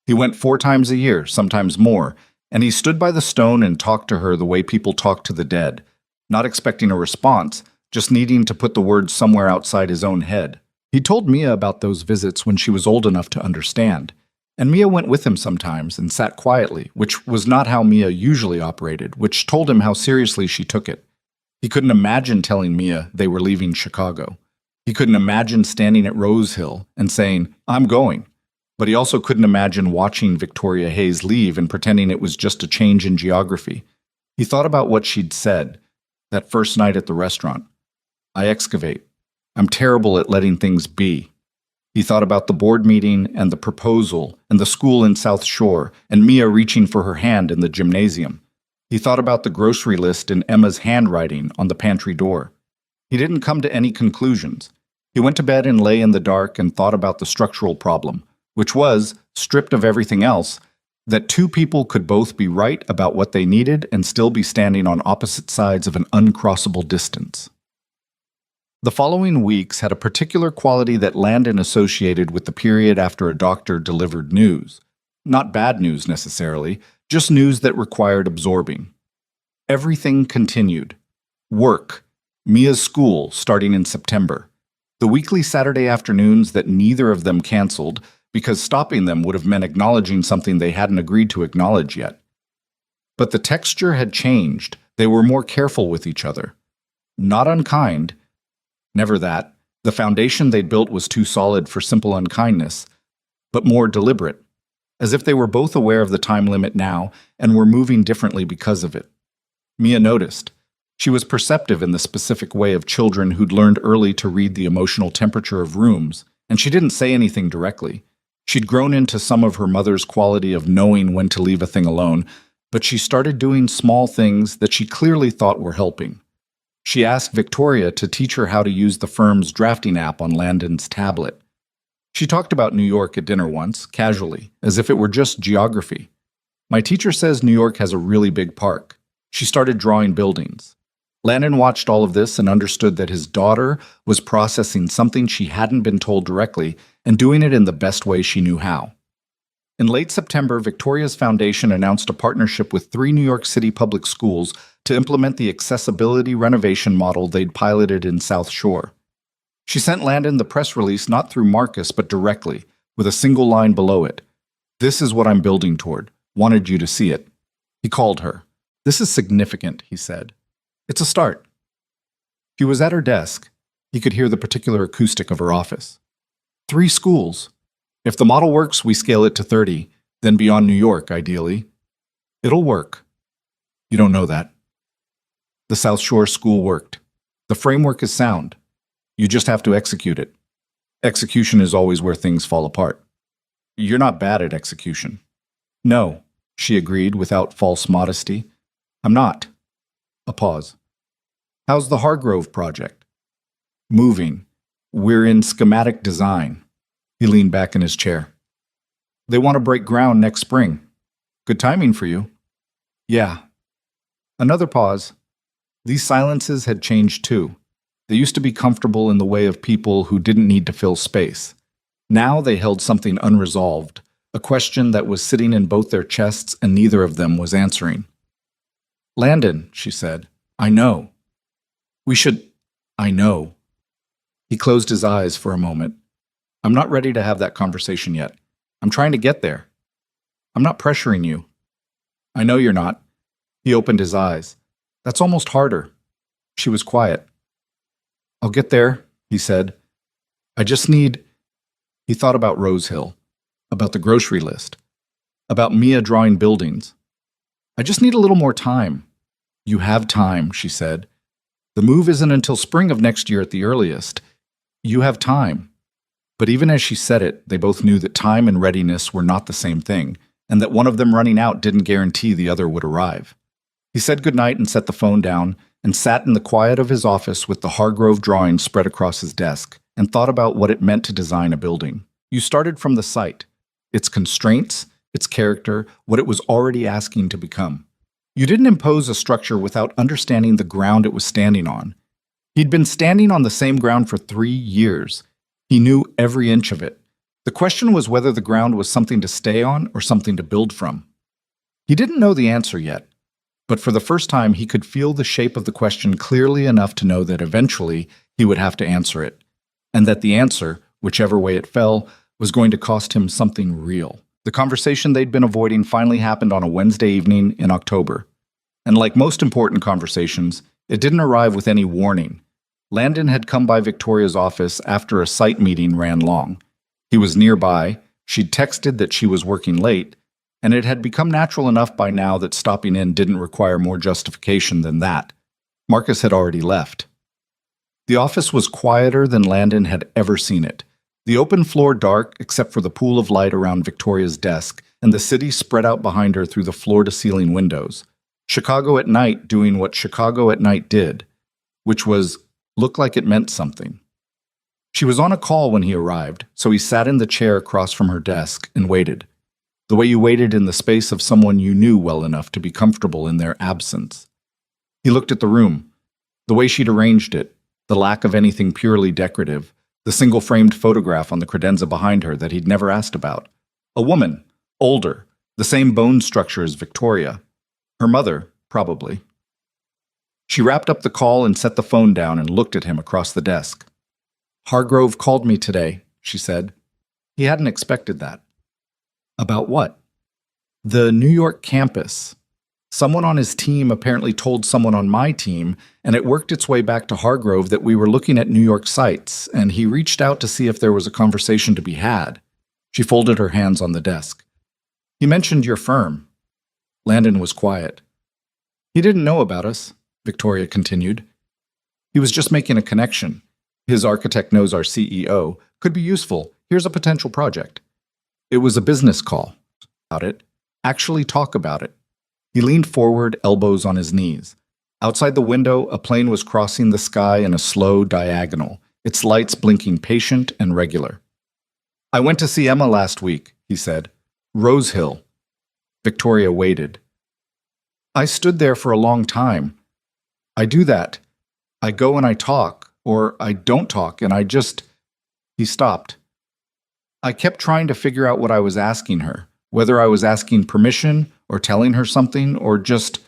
He went 4 times a year, sometimes more, and he stood by the stone and talked to her the way people talk to the dead, not expecting a response, just needing to put the words somewhere outside his own head. He told Mia about those visits when she was old enough to understand, and Mia went with him sometimes and sat quietly, which was not how Mia usually operated, which told him how seriously she took it. He couldn't imagine telling Mia they were leaving Chicago. He couldn't imagine standing at Rose Hill and saying, "I'm going." But he also couldn't imagine watching Victoria Hayes leave and pretending it was just a change in geography. He thought about what she'd said that first night at the restaurant. "I excavate. I'm terrible at letting things be." He thought about the board meeting and the proposal and the school in South Shore and Mia reaching for her hand in the gymnasium. He thought about the grocery list in Emma's handwriting on the pantry door. He didn't come to any conclusions. He went to bed and lay in the dark and thought about the structural problem, which was, stripped of everything else, that 2 people could both be right about what they needed and still be standing on opposite sides of an uncrossable distance. The following weeks had a particular quality that Landon associated with the period after a doctor delivered news. Not bad news necessarily, just news that required absorbing. Everything continued. Work. Mia's school, starting in September. The weekly Saturday afternoons that neither of them canceled, because stopping them would have meant acknowledging something they hadn't agreed to acknowledge yet. But the texture had changed. They were more careful with each other. Not unkind. Never that. The foundation they'd built was too solid for simple unkindness, but more deliberate, as if they were both aware of the time limit now and were moving differently because of it. Mia noticed. She was perceptive in the specific way of children who'd learned early to read the emotional temperature of rooms, and she didn't say anything directly. She'd grown into some of her mother's quality of knowing when to leave a thing alone, but she started doing small things that she clearly thought were helping. She asked Victoria to teach her how to use the firm's drafting app on Landon's tablet. She talked about New York at dinner once, casually, as if it were just geography. My teacher says New York has a really big park. She started drawing buildings. Landon watched all of this and understood that his daughter was processing something she hadn't been told directly and doing it in the best way she knew how. In late September, Victoria's Foundation announced a partnership with 3 New York City public schools to implement the accessibility renovation model they'd piloted in South Shore. She sent Landon the press release not through Marcus but directly, with a single line below it. "This is what I'm building toward. Wanted you to see it." He called her. "This is significant," he said. "It's a start." She was at her desk. He could hear the particular acoustic of her office. 3 schools. If the model works, we scale it to 30, then beyond New York, ideally. It'll work. You don't know that. The South Shore school worked. The framework is sound. You just have to execute it. Execution is always where things fall apart. You're not bad at execution. No, she agreed without false modesty. I'm not. A pause. How's the Hargrove project? Moving. We're in schematic design. He leaned back in his chair. They want to break ground next spring. Good timing for you. Yeah. Another pause. These silences had changed too. They used to be comfortable in the way of people who didn't need to fill space. Now they held something unresolved, a question that was sitting in both their chests and neither of them was answering. Landon, she said, I know. I know. He closed his eyes for a moment. I'm not ready to have that conversation yet. I'm trying to get there. I'm not pressuring you. I know you're not. He opened his eyes. That's almost harder. She was quiet. I'll get there, he said. I just need... He thought about Rose Hill, about the grocery list, about Mia drawing buildings. I just need a little more time. You have time, she said. The move isn't until spring of next year at the earliest. You have time. But even as she said it, they both knew that time and readiness were not the same thing, and that one of them running out didn't guarantee the other would arrive. He said goodnight and set the phone down, and sat in the quiet of his office with the Hargrove drawing spread across his desk, and thought about what it meant to design a building. You started from the site, its constraints, its character, what it was already asking to become. You didn't impose a structure without understanding the ground it was standing on. He'd been standing on the same ground for 3 years. He knew every inch of it. The question was whether the ground was something to stay on or something to build from. He didn't know the answer yet, but for the first time he could feel the shape of the question clearly enough to know that eventually he would have to answer it, and that the answer, whichever way it fell, was going to cost him something real. The conversation they'd been avoiding finally happened on a Wednesday evening in October. And like most important conversations, it didn't arrive with any warning. Landon had come by Victoria's office after a site meeting ran long. He was nearby, she'd texted that she was working late, and it had become natural enough by now that stopping in didn't require more justification than that. Marcus had already left. The office was quieter than Landon had ever seen it. The open floor dark except for the pool of light around Victoria's desk, and the city spread out behind her through the floor-to-ceiling windows. Chicago at night doing what Chicago at night did, which was look like it meant something. She was on a call when he arrived, so he sat in the chair across from her desk and waited, the way you waited in the space of someone you knew well enough to be comfortable in their absence. He looked at the room, the way she'd arranged it, the lack of anything purely decorative, the single-framed photograph on the credenza behind her that he'd never asked about. A woman, older, the same bone structure as Victoria. Her mother, probably. She wrapped up the call and set the phone down and looked at him across the desk. Hargrove called me today, she said. He hadn't expected that. About what? The New York campus. Someone on his team apparently told someone on my team, and it worked its way back to Hargrove that we were looking at New York sites, and he reached out to see if there was a conversation to be had. She folded her hands on the desk. He mentioned your firm. Landon was quiet. He didn't know about us, Victoria continued. He was just making a connection. His architect knows our CEO. Could be useful. Here's a potential project. It was a business call. About it. Actually talk about it. He leaned forward, elbows on his knees. Outside the window, a plane was crossing the sky in a slow diagonal, its lights blinking patient and regular. I went to see Emma last week, he said. Rose Hill. Victoria waited. I stood there for a long time. I do that. I go and I talk, or I don't talk, and I just... He stopped. I kept trying to figure out what I was asking her, whether I was asking permission or telling her something or just...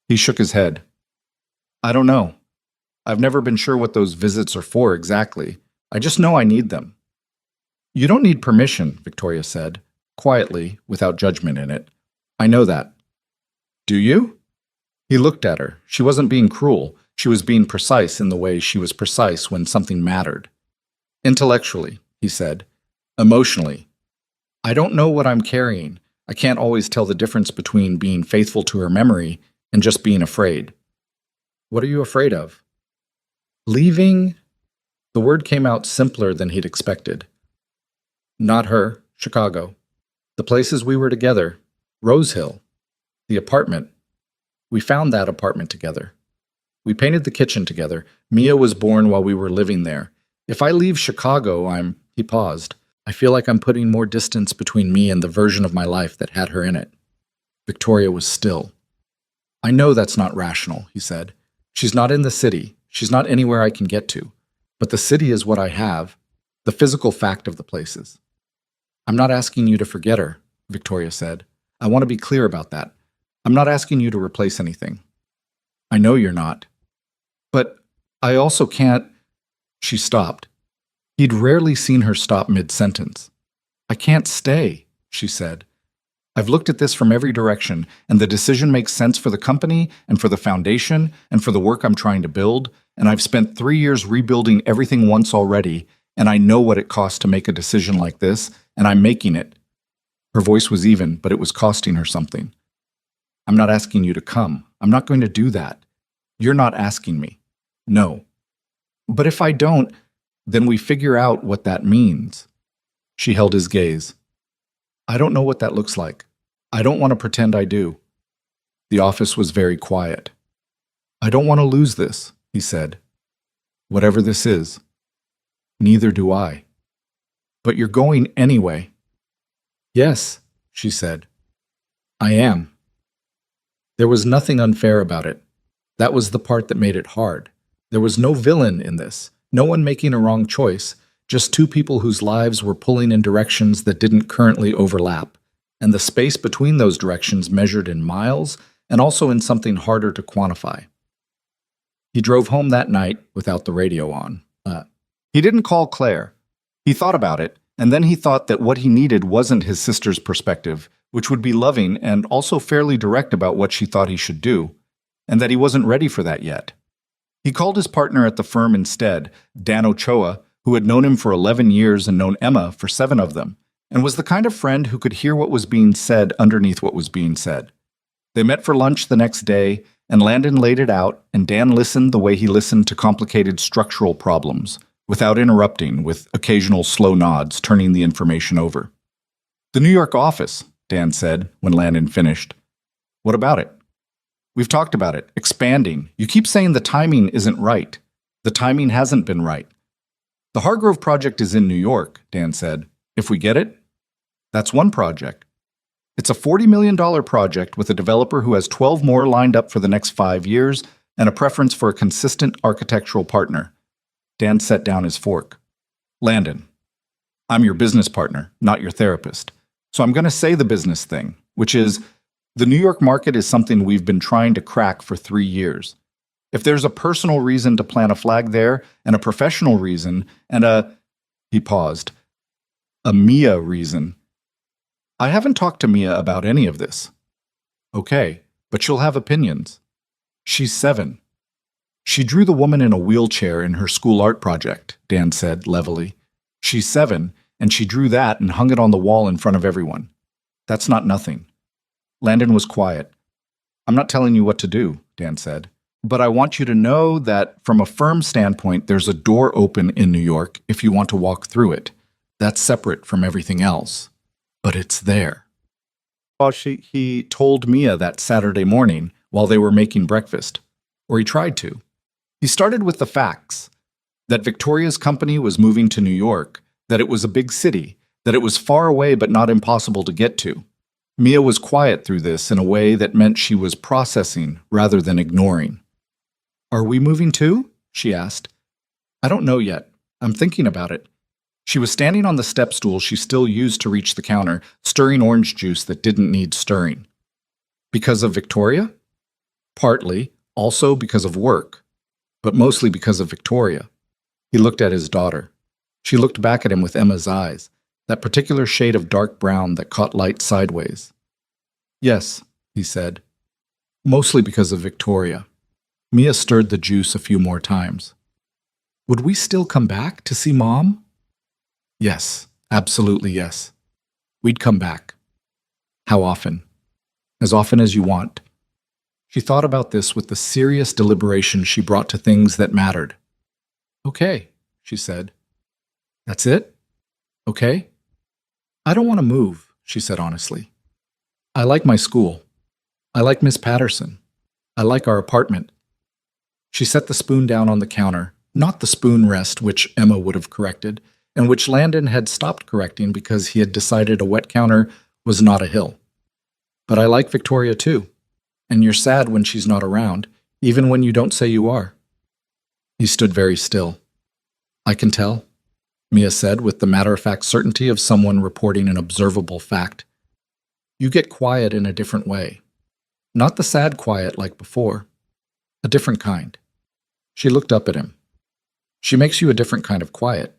He shook his head. I don't know. I've never been sure what those visits are for exactly. I just know I need them. You don't need permission, Victoria said, quietly, without judgment in it. I know that. Do you? He looked at her. She wasn't being cruel. She was being precise in the way she was precise when something mattered. Intellectually, he said. Emotionally. I don't know what I'm carrying. I can't always tell the difference between being faithful to her memory and just being afraid. What are you afraid of? Leaving? The word came out simpler than he'd expected. Not her, Chicago. The places we were together. Rose Hill. The apartment. We found that apartment together. We painted the kitchen together. Mia was born while we were living there. If I leave Chicago, He paused. I feel like I'm putting more distance between me and the version of my life that had her in it. Victoria was still. I know that's not rational, he said. She's not in the city. She's not anywhere I can get to. But the city is what I have, the physical fact of the places. I'm not asking you to forget her, Victoria said. I want to be clear about that. I'm not asking you to replace anything. I know you're not. But I also can't... She stopped. He'd rarely seen her stop mid-sentence. I can't stay, she said. I've looked at this from every direction, and the decision makes sense for the company and for the foundation and for the work I'm trying to build, and I've spent 3 years rebuilding everything once already, and I know what it costs to make a decision like this, and I'm making it. Her voice was even, but it was costing her something. I'm not asking you to come. I'm not going to do that. You're not asking me. No. But if I don't, then we figure out what that means. She held his gaze. I don't know what that looks like. I don't want to pretend I do. The office was very quiet. I don't want to lose this, he said. Whatever this is. Neither do I. But you're going anyway. Yes, she said. I am. There was nothing unfair about it. That was the part that made it hard. There was no villain in this, no one making a wrong choice, just two people whose lives were pulling in directions that didn't currently overlap, and the space between those directions measured in miles and also in something harder to quantify. He drove home that night without the radio on. He didn't call Claire. He thought about it, and then he thought that what he needed wasn't his sister's perspective, which would be loving and also fairly direct about what she thought he should do, and that he wasn't ready for that yet. He called his partner at the firm instead, Dan Ochoa, who had known him for 11 years and known Emma for 7 of them, and was the kind of friend who could hear what was being said underneath what was being said. They met for lunch the next day, and Landon laid it out, and Dan listened the way he listened to complicated structural problems, without interrupting, with occasional slow nods, turning the information over. The New York office, Dan said, when Landon finished. What about it? We've talked about it, expanding. You keep saying the timing isn't right. The timing hasn't been right. The Hargrove project is in New York, Dan said. If we get it, that's one project. It's a $40 million project with a developer who has 12 more lined up for the next 5 years and a preference for a consistent architectural partner. Dan set down his fork. Landon, I'm your business partner, not your therapist. So I'm going to say the business thing, which is the New York market is something we've been trying to crack for 3 years. If there's a personal reason to plant a flag there, and a professional reason, and he paused, a Mia reason. I haven't talked to Mia about any of this. Okay, but she'll have opinions. She's 7. She drew the woman in a wheelchair in her school art project, Dan said levelly. She's 7, and she drew that and hung it on the wall in front of everyone. That's not nothing. Landon was quiet. I'm not telling you what to do, Dan said. But I want you to know that from a firm standpoint, there's a door open in New York if you want to walk through it. That's separate from everything else. But it's there. Well, he told Mia that Saturday morning while they were making breakfast. Or he tried to. He started with the facts. That Victoria's company was moving to New York, that it was a big city, that it was far away but not impossible to get to. Mia was quiet through this in a way that meant she was processing rather than ignoring. Are we moving too? She asked. I don't know yet. I'm thinking about it. She was standing on the step stool she still used to reach the counter, stirring orange juice that didn't need stirring. Because of Victoria? Partly, also because of work, but mostly because of Victoria. He looked at his daughter. She looked back at him with Emma's eyes, that particular shade of dark brown that caught light sideways. Yes, he said. Mostly because of Victoria. Mia stirred the juice a few more times. Would we still come back to see Mom? Yes, absolutely yes. We'd come back. How often? As often as you want. She thought about this with the serious deliberation she brought to things that mattered. Okay, she said. That's it? Okay? I don't want to move, she said honestly. I like my school. I like Miss Patterson. I like our apartment. She set the spoon down on the counter, not the spoon rest which Emma would have corrected, and which Landon had stopped correcting because he had decided a wet counter was not a hill. But I like Victoria too, and you're sad when she's not around, even when you don't say you are. He stood very still. I can tell, Mia said with the matter-of-fact certainty of someone reporting an observable fact. You get quiet in a different way. Not the sad quiet like before. A different kind. She looked up at him. She makes you a different kind of quiet.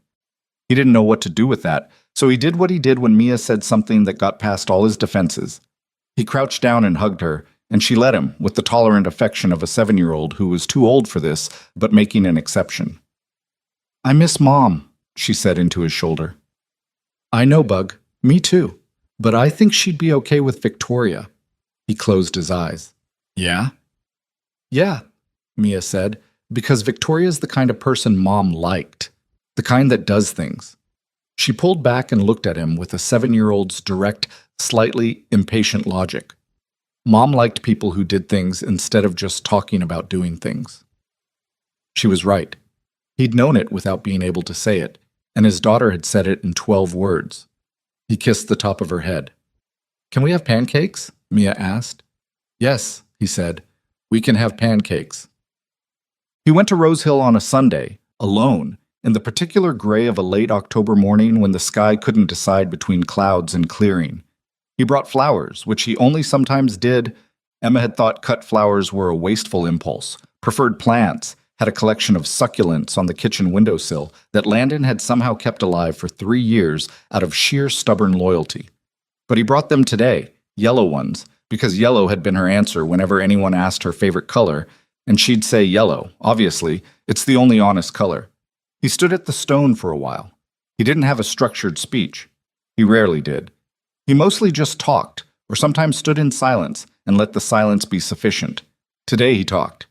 He didn't know what to do with that, so he did what he did when Mia said something that got past all his defenses. He crouched down and hugged her, and she let him with the tolerant affection of a 7-year-old who was too old for this, but making an exception. I miss Mom, she said into his shoulder. I know, Bug. Me too. But I think she'd be okay with Victoria. He closed his eyes. Yeah? Yeah, Mia said, because Victoria's the kind of person Mom liked. The kind that does things. She pulled back and looked at him with a 7-year-old's direct, slightly impatient logic. Mom liked people who did things instead of just talking about doing things. She was right. He'd known it without being able to say it, and his daughter had said it in 12 words. He kissed the top of her head. Can we have pancakes? Mia asked. Yes, he said. We can have pancakes. He went to Rose Hill on a Sunday, alone, in the particular gray of a late October morning when the sky couldn't decide between clouds and clearing. He brought flowers, which he only sometimes did. Emma had thought cut flowers were a wasteful impulse, preferred plants, had a collection of succulents on the kitchen windowsill that Landon had somehow kept alive for 3 years out of sheer stubborn loyalty. But he brought them today, yellow ones, because yellow had been her answer whenever anyone asked her favorite color, and she'd say yellow, obviously, it's the only honest color. He stood at the stone for a while. He didn't have a structured speech. He rarely did. He mostly just talked, or sometimes stood in silence and let the silence be sufficient. Today he talked.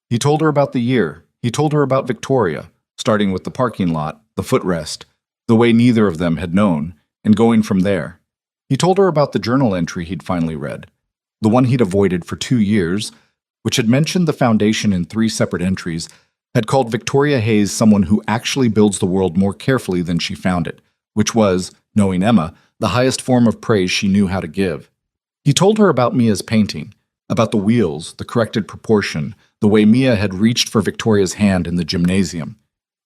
He told her about the year. He told her about Victoria, starting with the parking lot, the footrest, the way neither of them had known, and going from there. He told her about the journal entry he'd finally read, the one he'd avoided for 2 years, which had mentioned the Foundation in 3 separate entries, had called Victoria Hayes someone who actually builds the world more carefully than she found it, which was, knowing Emma, the highest form of praise she knew how to give. He told her about Mia's painting, about the wheels, the corrected proportion, the way Mia had reached for Victoria's hand in the gymnasium.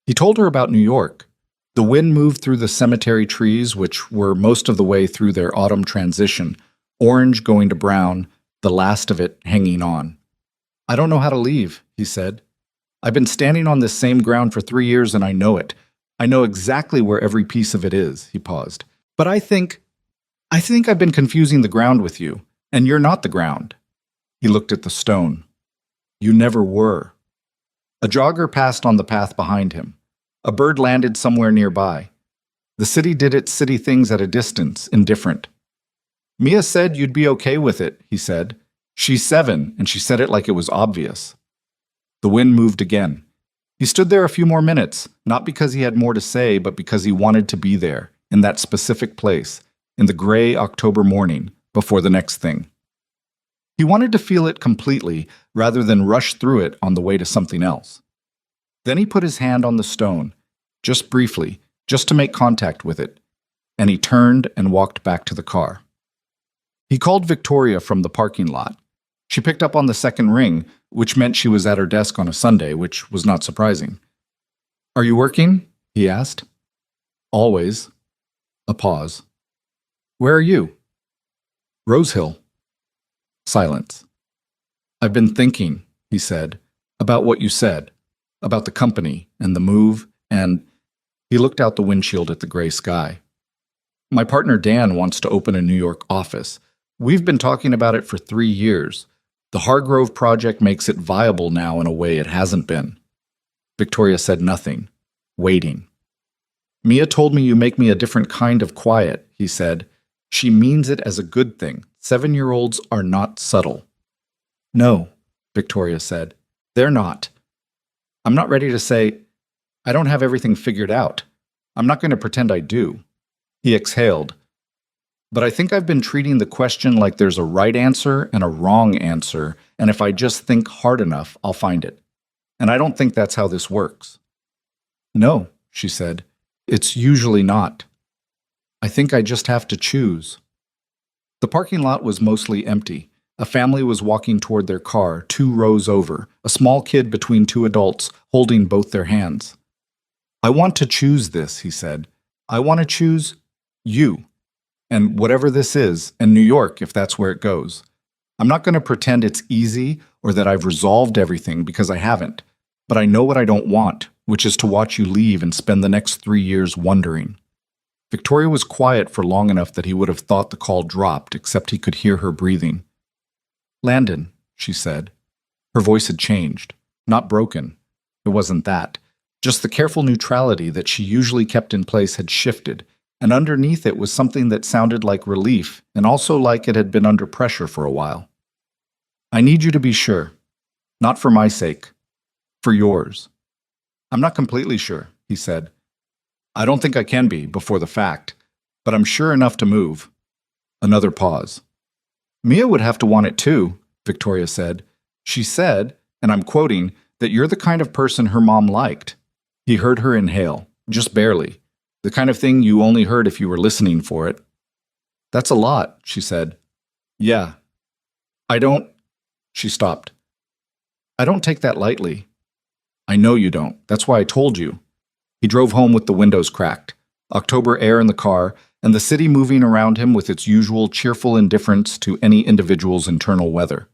He told her about New York. The wind moved through the cemetery trees, which were most of the way through their autumn transition, orange going to brown, the last of it hanging on. I don't know how to leave, he said. I've been standing on this same ground for 3 years and I know it. I know exactly where every piece of it is, he paused. But I think I've been confusing the ground with you, and you're not the ground. He looked at the stone. You never were. A jogger passed on the path behind him. A bird landed somewhere nearby. The city did its city things at a distance, indifferent. Mia said you'd be okay with it, he said. She's 7, and she said it like it was obvious. The wind moved again. He stood there a few more minutes, not because he had more to say, but because he wanted to be there, in that specific place, in the gray October morning, before the next thing. He wanted to feel it completely, rather than rush through it on the way to something else. Then he put his hand on the stone, just briefly, just to make contact with it, and he turned and walked back to the car. He called Victoria from the parking lot. She picked up on the second ring, which meant she was at her desk on a Sunday, which was not surprising. Are you working? He asked. Always. A pause. Where are you? Rose Hill. Silence. I've been thinking, he said, about what you said, about the company and the move, and he looked out the windshield at the gray sky. My partner Dan wants to open a New York office. We've been talking about it for 3 years. The Hargrove project makes it viable now in a way it hasn't been. Victoria said nothing, waiting. Mia told me you make me a different kind of quiet, he said. She means it as a good thing. 7-year-olds are not subtle. No, Victoria said. They're not. I'm not ready to say, I don't have everything figured out. I'm not going to pretend I do. He exhaled. But I think I've been treating the question like there's a right answer and a wrong answer, and if I just think hard enough, I'll find it. And I don't think that's how this works. No, she said. It's usually not. I think I just have to choose. The parking lot was mostly empty. A family was walking toward their car, 2 rows over, a small kid between 2 adults, holding both their hands. I want to choose this, he said. I want to choose you. And whatever this is, and New York, if that's where it goes. I'm not going to pretend it's easy or that I've resolved everything because I haven't. But I know what I don't want, which is to watch you leave and spend the next 3 years wondering. Victoria was quiet for long enough that he would have thought the call dropped, except he could hear her breathing. Landon, she said. Her voice had changed. Not broken. It wasn't that. Just the careful neutrality that she usually kept in place had shifted, and underneath it was something that sounded like relief, and also like it had been under pressure for a while. I need you to be sure. Not for my sake. For yours. I'm not completely sure, he said. I don't think I can be, before the fact, but I'm sure enough to move. Another pause. Mia would have to want it too, Victoria said. She said, and I'm quoting, that you're the kind of person her mom liked. He heard her inhale, just barely. The kind of thing you only heard if you were listening for it. That's a lot, she said. Yeah. She stopped. I don't take that lightly. I know you don't. That's why I told you. He drove home with the windows cracked, October air in the car, and the city moving around him with its usual cheerful indifference to any individual's internal weather.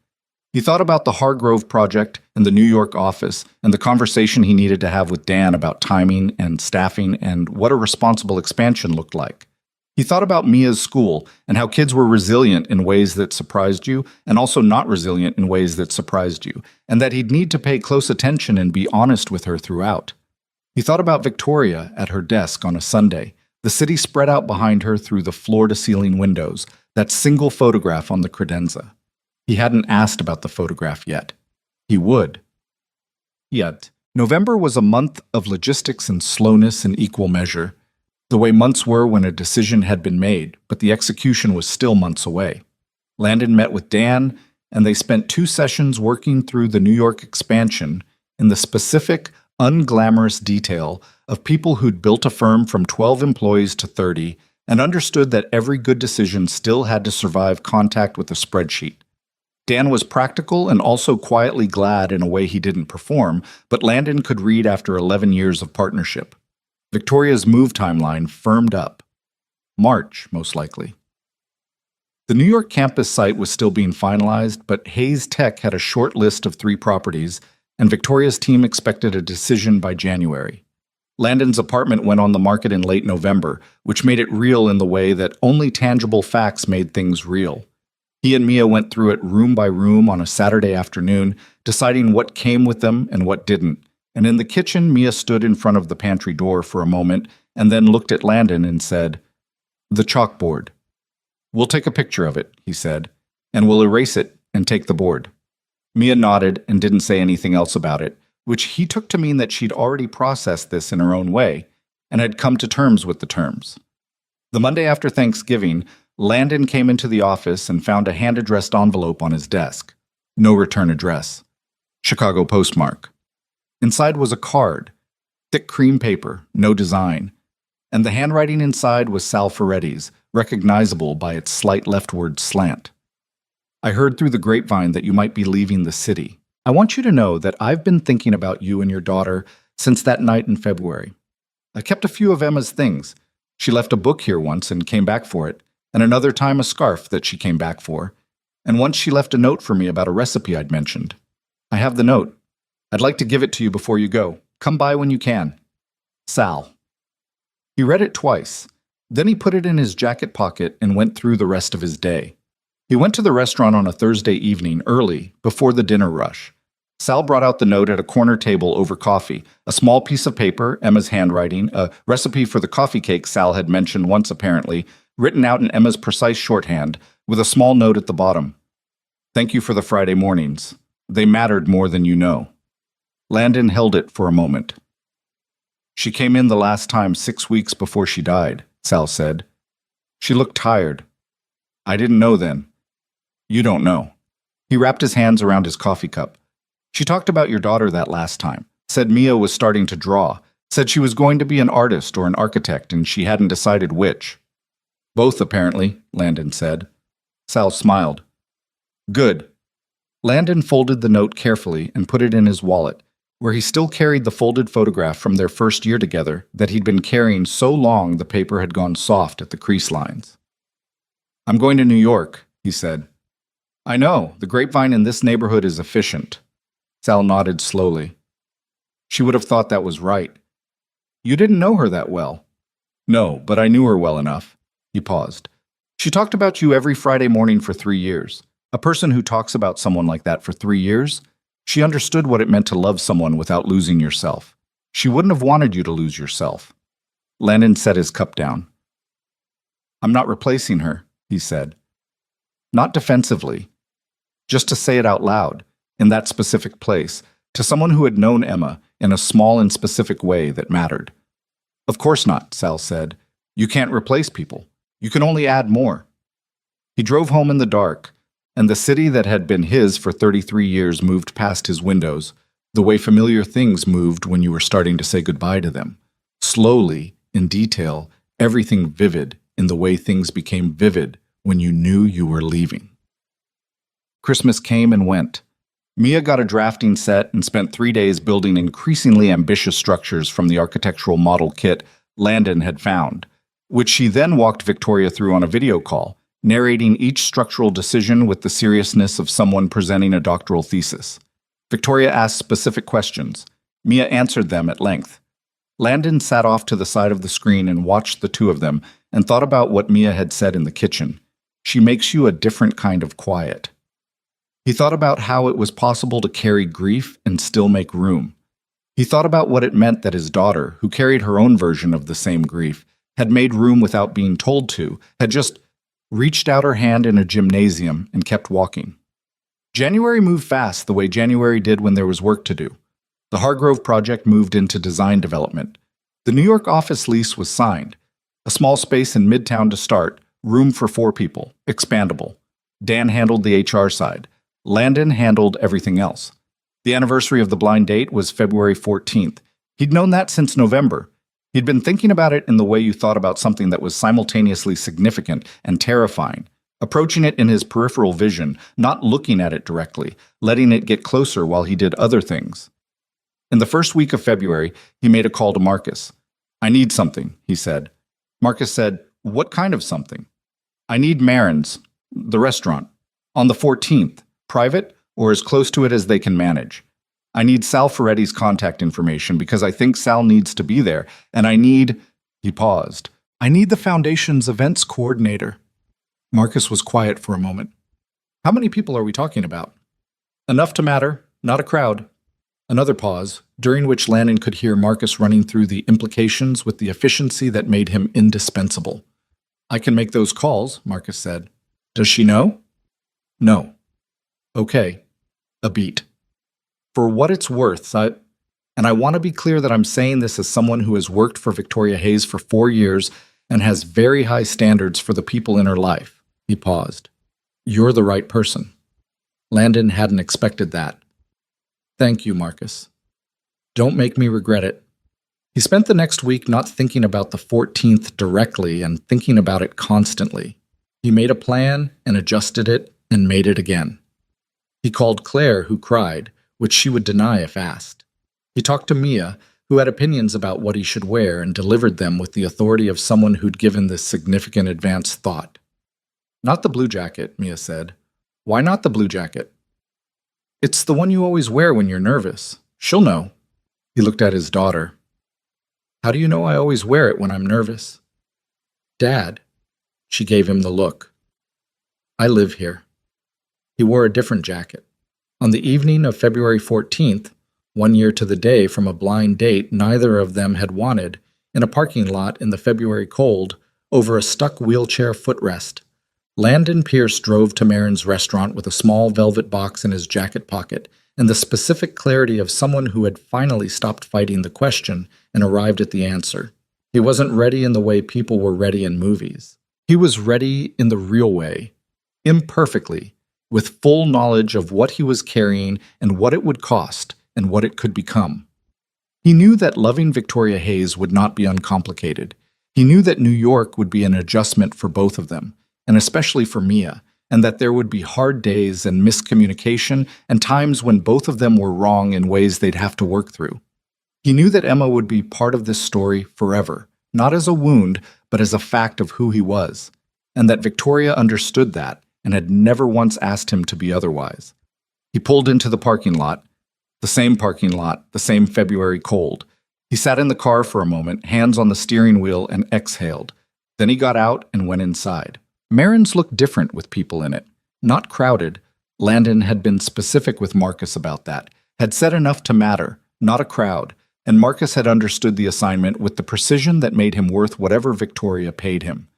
He thought about the Hargrove project and the New York office and the conversation he needed to have with Dan about timing and staffing and what a responsible expansion looked like. He thought about Mia's school and how kids were resilient in ways that surprised you and also not resilient in ways that surprised you, and that he'd need to pay close attention and be honest with her throughout. He thought about Victoria at her desk on a Sunday, the city spread out behind her through the floor-to-ceiling windows, that single photograph on the credenza. He hadn't asked about the photograph yet. He would. Yet, November was a month of logistics and slowness in equal measure, the way months were when a decision had been made, but the execution was still months away. Landon met with Dan, and they spent 2 sessions working through the New York expansion in the specific, unglamorous detail of people who'd built a firm from 12 employees to 30 and understood that every good decision still had to survive contact with a spreadsheet. Dan was practical and also quietly glad in a way he didn't perform, but Landon could read after 11 years of partnership. Victoria's move timeline firmed up. March, most likely. The New York campus site was still being finalized, but Hayes Tech had a short list of 3 properties, and Victoria's team expected a decision by January. Landon's apartment went on the market in late November, which made it real in the way that only tangible facts made things real. He and Mia went through it room by room on a Saturday afternoon, deciding what came with them and what didn't. And in the kitchen, Mia stood in front of the pantry door for a moment and then looked at Landon and said, "The chalkboard." "We'll take a picture of it," he said, "and we'll erase it and take the board." Mia nodded and didn't say anything else about it, which he took to mean that she'd already processed this in her own way and had come to terms with the terms. The Monday after Thanksgiving, Landon came into the office and found a hand-addressed envelope on his desk. No return address. Chicago postmark. Inside was a card, thick cream paper, no design, and the handwriting inside was Sal Ferretti's, recognizable by its slight leftward slant. "I heard through the grapevine that you might be leaving the city. I want you to know that I've been thinking about you and your daughter since that night in February. I kept a few of Emma's things. She left a book here once and came back for it, and another time a scarf that she came back for, and once she left a note for me about a recipe I'd mentioned. I have the note. I'd like to give it to you before you go. Come by when you can. Sal." He read it twice. Then he put it in his jacket pocket and went through the rest of his day. He went to the restaurant on a Thursday evening, early, before the dinner rush. Sal brought out the note at a corner table over coffee, a small piece of paper, Emma's handwriting, a recipe for the coffee cake Sal had mentioned once apparently, written out in Emma's precise shorthand, with a small note at the bottom. "Thank you for the Friday mornings. They mattered more than you know." Landon held it for a moment. "She came in the last time 6 weeks before she died," Sal said. "She looked tired. I didn't know then. You don't know." He wrapped his hands around his coffee cup. "She talked about your daughter that last time, said Mia was starting to draw, said she was going to be an artist or an architect and she hadn't decided which." "Both, apparently," Landon said. Sal smiled. "Good." Landon folded the note carefully and put it in his wallet, where he still carried the folded photograph from their first year together that he'd been carrying so long the paper had gone soft at the crease lines. "I'm going to New York," he said. "I know. The grapevine in this neighborhood is efficient." Sal nodded slowly. "She would have thought that was right. You didn't know her that well." "No, but I knew her well enough." He paused. "She talked about you every Friday morning for 3 years. A person who talks about someone like that for 3 years, she understood what it meant to love someone without losing yourself. She wouldn't have wanted you to lose yourself." Landon set his cup down. "I'm not replacing her," he said. Not defensively, just to say it out loud, in that specific place, to someone who had known Emma in a small and specific way that mattered. "Of course not," Sal said. "You can't replace people. You can only add more." He drove home in the dark, and the city that had been his for 33 years moved past his windows, the way familiar things moved when you were starting to say goodbye to them. Slowly, in detail, everything vivid in the way things became vivid when you knew you were leaving. Christmas came and went. Mia got a drafting set and spent 3 days building increasingly ambitious structures from the architectural model kit Landon had found, which she then walked Victoria through on a video call, narrating each structural decision with the seriousness of someone presenting a doctoral thesis. Victoria asked specific questions. Mia answered them at length. Landon sat off to the side of the screen and watched the two of them and thought about what Mia had said in the kitchen. She makes you a different kind of quiet. He thought about how it was possible to carry grief and still make room. He thought about what it meant that his daughter, who carried her own version of the same grief, had made room without being told to, had just reached out her hand in a gymnasium and kept walking. January moved fast the way January did when there was work to do. The Hargrove project moved into design development. The New York office lease was signed. A small space in Midtown to start, room for 4 people, expandable. Dan handled the HR side. Landon handled everything else. The anniversary of the blind date was February 14th. He'd known that since November. He'd been thinking about it in the way you thought about something that was simultaneously significant and terrifying, approaching it in his peripheral vision, not looking at it directly, letting it get closer while he did other things. In the first week of February, he made a call to Marcus. "I need something," he said. Marcus said, "What kind of something?" "I need Marin's, the restaurant, on the 14th, private or as close to it as they can manage." I need Sal Ferretti's contact information because I think Sal needs to be there, and I need—" He paused. "I need the Foundation's events coordinator." Marcus was quiet for a moment. "How many people are we talking about?" "Enough to matter, not a crowd." Another pause, during which Landon could hear Marcus running through the implications with the efficiency that made him indispensable. "I can make those calls," Marcus said. "Does she know?" "No." "Okay." A beat. "For what it's worth, and I want to be clear that I'm saying this as someone who has worked for Victoria Hayes for 4 years and has very high standards for the people in her life." He paused. "You're the right person." Landon hadn't expected that. "Thank you, Marcus. Don't make me regret it." He spent the next week not thinking about the 14th directly and thinking about it constantly. He made a plan and adjusted it and made it again. He called Claire, who cried, which she would deny if asked. He talked to Mia, who had opinions about what he should wear, and delivered them with the authority of someone who'd given this significant advanced thought. "Not the blue jacket," Mia said. "Why not the blue jacket?" "It's the one you always wear when you're nervous. She'll know." He looked at his daughter. "How do you know I always wear it when I'm nervous?" "Dad." She gave him the look. "I live here." He wore a different jacket. On the evening of February 14th, 1 year to the day from a blind date neither of them had wanted, in a parking lot in the February cold, over a stuck wheelchair footrest, Landon Pierce drove to Marin's restaurant with a small velvet box in his jacket pocket and the specific clarity of someone who had finally stopped fighting the question and arrived at the answer. He wasn't ready in the way people were ready in movies. He was ready in the real way, imperfectly, with full knowledge of what he was carrying and what it would cost and what it could become. He knew that loving Victoria Hayes would not be uncomplicated. He knew that New York would be an adjustment for both of them, and especially for Mia, and that there would be hard days and miscommunication and times when both of them were wrong in ways they'd have to work through. He knew that Emma would be part of this story forever, not as a wound, but as a fact of who he was, and that Victoria understood that and had never once asked him to be otherwise. He pulled into the parking lot, the same February cold. He sat in the car for a moment, hands on the steering wheel, and exhaled. Then he got out and went inside. Marin's looked different with people in it, not crowded. Landon had been specific with Marcus about that, had said enough to matter, not a crowd, and Marcus had understood the assignment with the precision that made him worth whatever Victoria paid him.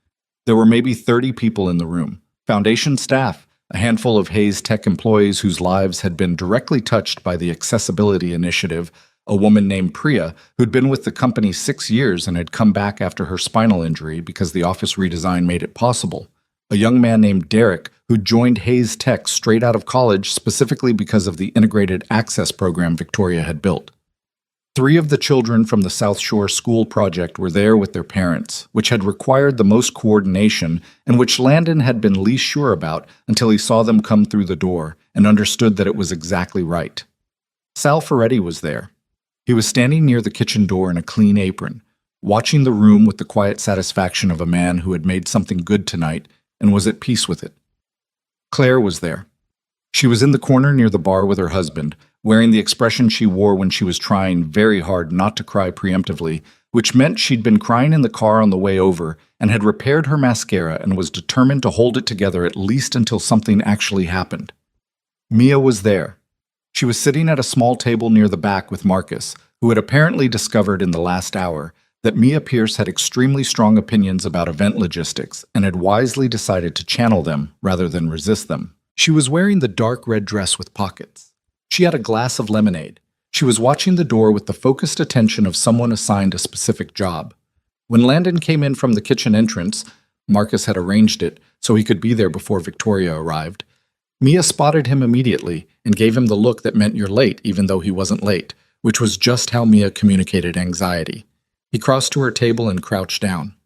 There were maybe 30 people in the room. Foundation staff, a handful of Hayes Tech employees whose lives had been directly touched by the accessibility initiative, a woman named Priya, who'd been with the company 6 years and had come back after her spinal injury because the office redesign made it possible, a young man named Derek, who'd joined Hayes Tech straight out of college specifically because of the integrated access program Victoria had built. 3 of the children from the South Shore School Project were there with their parents, which had required the most coordination and which Landon had been least sure about until he saw them come through the door and understood that it was exactly right. Sal Ferretti was there. He was standing near the kitchen door in a clean apron, watching the room with the quiet satisfaction of a man who had made something good tonight and was at peace with it. Claire was there. She was in the corner near the bar with her husband, wearing the expression she wore when she was trying very hard not to cry preemptively, which meant she'd been crying in the car on the way over and had repaired her mascara and was determined to hold it together at least until something actually happened. Mia was there. She was sitting at a small table near the back with Marcus, who had apparently discovered in the last hour that Mia Pierce had extremely strong opinions about event logistics and had wisely decided to channel them rather than resist them. She was wearing the dark red dress with pockets. She had a glass of lemonade. She was watching the door with the focused attention of someone assigned a specific job. When Landon came in from the kitchen entrance, Marcus had arranged it so he could be there before Victoria arrived. Mia spotted him immediately and gave him the look that meant you're late even though he wasn't late, which was just how Mia communicated anxiety. He crossed to her table and crouched down.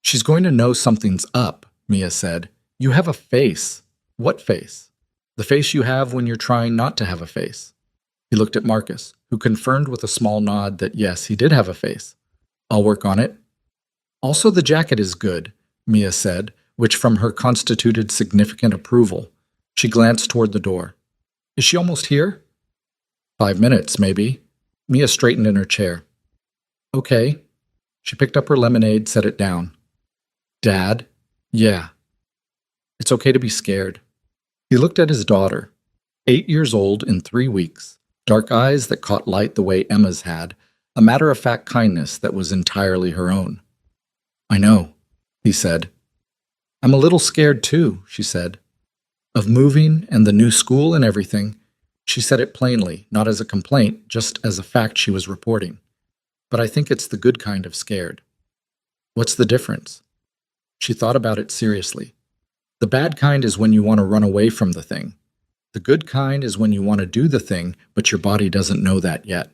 "She's going to know something's up," Mia said. "You have a face." "What face?" "The face you have when you're trying not to have a face." He looked at Marcus, who confirmed with a small nod that yes, he did have a face. "I'll work on it." "Also, the jacket is good," Mia said, which from her constituted significant approval. She glanced toward the door. "Is she almost here?" 5 minutes, maybe. Mia straightened in her chair. Okay. She picked up her lemonade, set it down. Dad? Yeah. It's okay to be scared. He looked at his daughter, 8 years old in 3 weeks, dark eyes that caught light the way Emma's had, a matter-of-fact kindness that was entirely her own. I know, he said. I'm a little scared too, she said. Of moving and the new school and everything. She said it plainly, not as a complaint, just as a fact she was reporting. But I think it's the good kind of scared. What's the difference? She thought about it seriously. The bad kind is when you want to run away from the thing. The good kind is when you want to do the thing, but your body doesn't know that yet.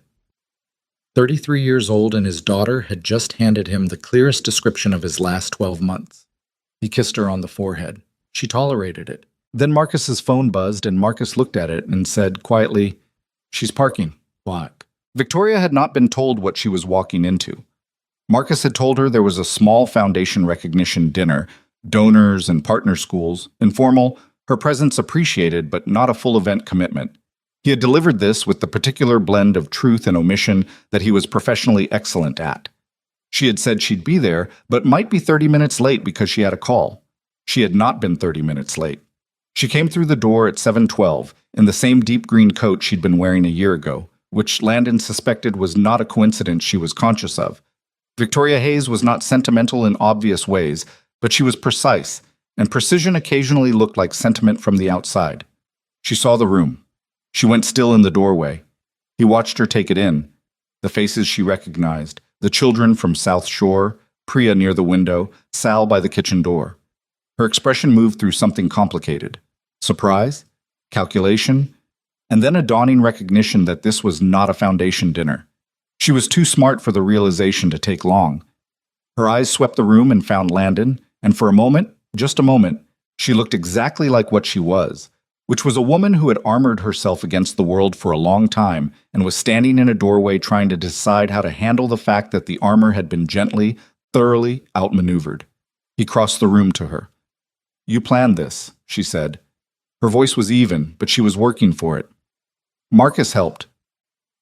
33 years old and his daughter had just handed him the clearest description of his last 12 months. He kissed her on the forehead. She tolerated it. Then Marcus's phone buzzed and Marcus looked at it and said quietly, She's parking. What? Victoria had not been told what she was walking into. Marcus had told her there was a small foundation recognition dinner, donors and partner schools, informal, her presence appreciated but not a full event commitment. He had delivered this with the particular blend of truth and omission that he was professionally excellent at. She had said she'd be there, but might be 30 minutes late because she had a call. She had not been 30 minutes late. She came through the door at 7:12 in the same deep green coat she'd been wearing a year ago, which Landon suspected was not a coincidence she was conscious of. Victoria Hayes was not sentimental in obvious ways, but she was precise, and precision occasionally looked like sentiment from the outside. She saw the room. She went still in the doorway. He watched her take it in. The faces she recognized, the children from South Shore, Priya near the window, Sal by the kitchen door. Her expression moved through something complicated. Surprise, calculation, and then a dawning recognition that this was not a foundation dinner. She was too smart for the realization to take long. Her eyes swept the room and found Landon, and for a moment, just a moment, she looked exactly like what she was, which was a woman who had armored herself against the world for a long time and was standing in a doorway trying to decide how to handle the fact that the armor had been gently, thoroughly outmaneuvered. He crossed the room to her. You planned this, she said. Her voice was even, but she was working for it. Marcus helped.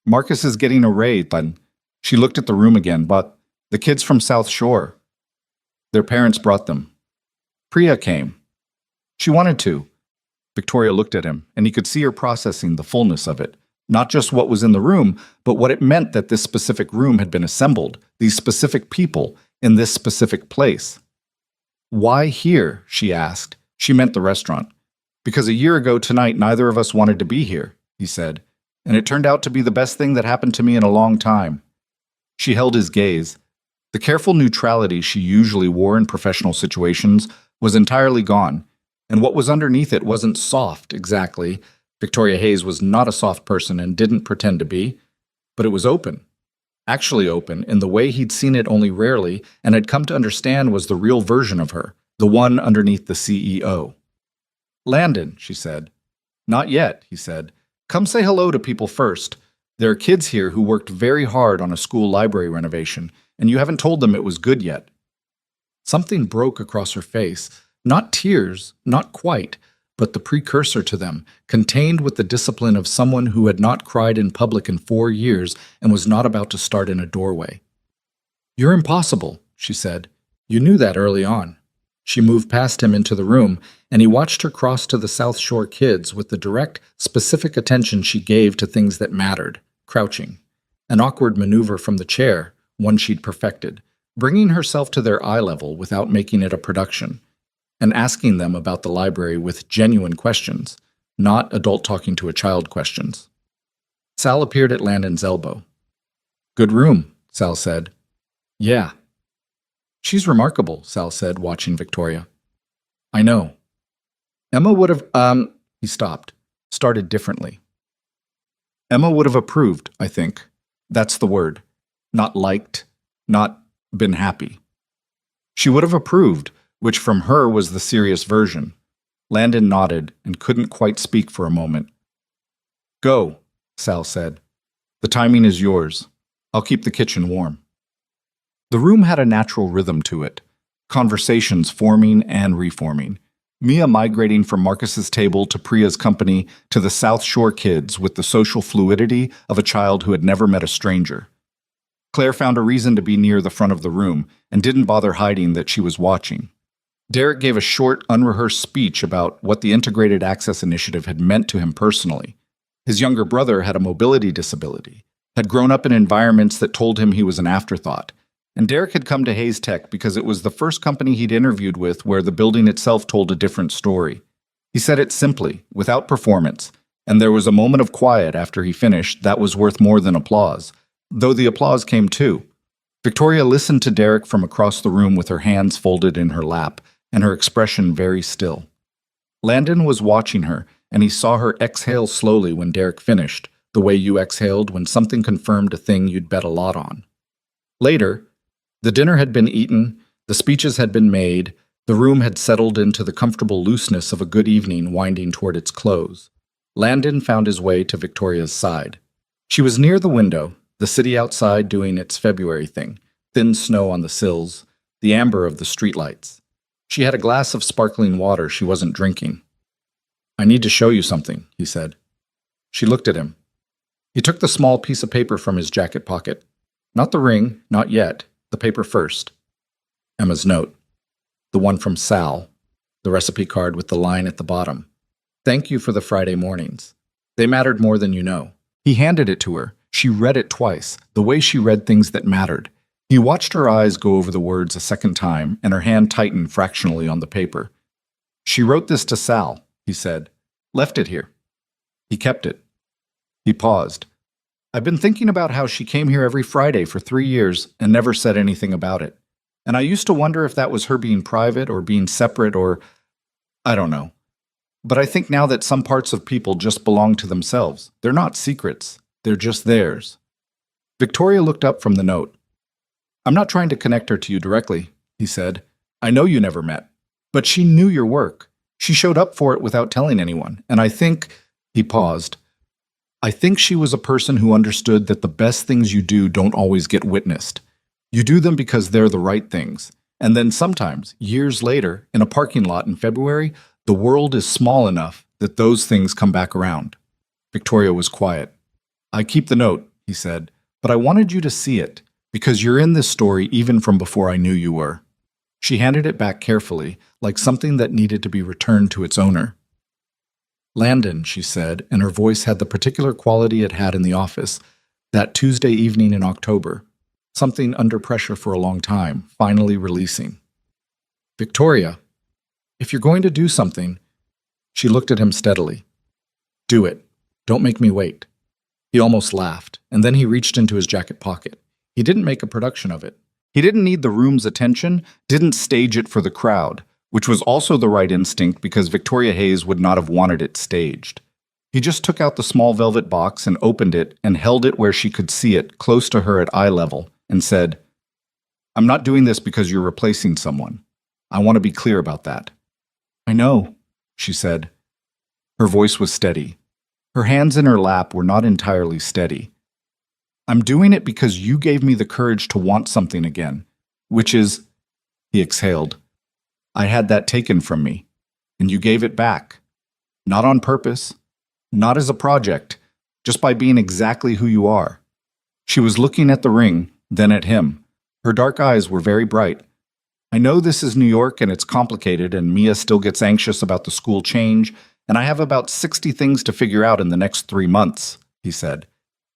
Marcus is getting a raise, then. She looked at the room again, but the kids from South Shore. Their parents brought them. Priya came. She wanted to. Victoria looked at him, and he could see her processing the fullness of it. Not just what was in the room, but what it meant that this specific room had been assembled, these specific people, in this specific place. Why here? She asked. She meant the restaurant. Because a year ago tonight, neither of us wanted to be here, he said, and it turned out to be the best thing that happened to me in a long time. She held his gaze. The careful neutrality she usually wore in professional situations was entirely gone, and what was underneath it wasn't soft, exactly. Victoria Hayes was not a soft person and didn't pretend to be, but it was open. Actually open in the way he'd seen it only rarely and had come to understand was the real version of her, the one underneath the CEO. Landon, she said. Not yet, he said. Come say hello to people first. There are kids here who worked very hard on a school library renovation, and you haven't told them it was good yet. Something broke across her face. Not tears, not quite, but the precursor to them, contained with the discipline of someone who had not cried in public in 4 years and was not about to start in a doorway. You're impossible, she said. You knew that early on. She moved past him into the room, and he watched her cross to the South Shore kids with the direct, specific attention she gave to things that mattered, crouching. An awkward maneuver from the chair, one she'd perfected, bringing herself to their eye level without making it a production, and asking them about the library with genuine questions, not adult talking to a child questions. Sal appeared at Landon's elbow. Good room, Sal said. Yeah. She's remarkable, Sal said, watching Victoria. I know. Emma would have, he stopped, started differently. Emma would have approved, I think. That's the word. Not liked, not been happy. She would have approved, which from her was the serious version. Landon nodded and couldn't quite speak for a moment. Go, Sal said. The timing is yours. I'll keep the kitchen warm. The room had a natural rhythm to it, conversations forming and reforming, Mia migrating from Marcus's table to Priya's company to the South Shore kids with the social fluidity of a child who had never met a stranger. Claire found a reason to be near the front of the room and didn't bother hiding that she was watching. Derek gave a short, unrehearsed speech about what the Integrated Access Initiative had meant to him personally. His younger brother had a mobility disability, had grown up in environments that told him he was an afterthought, and Derek had come to Hayes Tech because it was the first company he'd interviewed with where the building itself told a different story. He said it simply, without performance, and there was a moment of quiet after he finished that was worth more than applause, though the applause came too. Victoria listened to Derek from across the room with her hands folded in her lap and her expression very still. Landon was watching her, and he saw her exhale slowly when Derek finished, the way you exhaled when something confirmed a thing you'd bet a lot on. Later, the dinner had been eaten, the speeches had been made, the room had settled into the comfortable looseness of a good evening winding toward its close. Landon found his way to Victoria's side. She was near the window, the city outside doing its February thing, thin snow on the sills, the amber of the streetlights. She had a glass of sparkling water she wasn't drinking. "I need to show you something," he said. She looked at him. He took the small piece of paper from his jacket pocket. Not the ring, not yet. The paper first. Emma's note. The one from Sal. The recipe card with the line at the bottom. "Thank you for the Friday mornings. They mattered more than you know." He handed it to her. She read it twice, the way she read things that mattered. He watched her eyes go over the words a second time, and her hand tightened fractionally on the paper. "She wrote this to Sal," he said. "Left it here." He kept it. He paused. "I've been thinking about how she came here every Friday for 3 years and never said anything about it. And I used to wonder if that was her being private or being separate or... I don't know. But I think now that some parts of people just belong to themselves. They're not secrets. They're just theirs." Victoria looked up from the note. "I'm not trying to connect her to you directly," he said. "I know you never met. But she knew your work. She showed up for it without telling anyone. And I think..." He paused. "I think she was a person who understood that the best things you do don't always get witnessed. You do them because they're the right things. And then sometimes, years later, in a parking lot in February, the world is small enough that those things come back around." Victoria was quiet. "I keep the note," he said, "but I wanted you to see it, because you're in this story even from before I knew you were." She handed it back carefully, like something that needed to be returned to its owner. "Landon," she said, and her voice had the particular quality it had in the office, that Tuesday evening in October, something under pressure for a long time, finally releasing. "Victoria, if you're going to do something..." She looked at him steadily. "Do it. Don't make me wait." He almost laughed, and then he reached into his jacket pocket. He didn't make a production of it. He didn't need the room's attention, didn't stage it for the crowd, which was also the right instinct because Victoria Hayes would not have wanted it staged. He just took out the small velvet box and opened it and held it where she could see it, close to her at eye level, and said, "I'm not doing this because you're replacing someone. I want to be clear about that." "I know," she said. Her voice was steady. Her hands in her lap were not entirely steady. "I'm doing it because you gave me the courage to want something again, which is..." He exhaled. "I had that taken from me, and you gave it back. Not on purpose, not as a project, just by being exactly who you are." She was looking at the ring, then at him. Her dark eyes were very bright. "I know this is New York and it's complicated, and Mia still gets anxious about the school change, and I have about 60 things to figure out in the next 3 months, he said.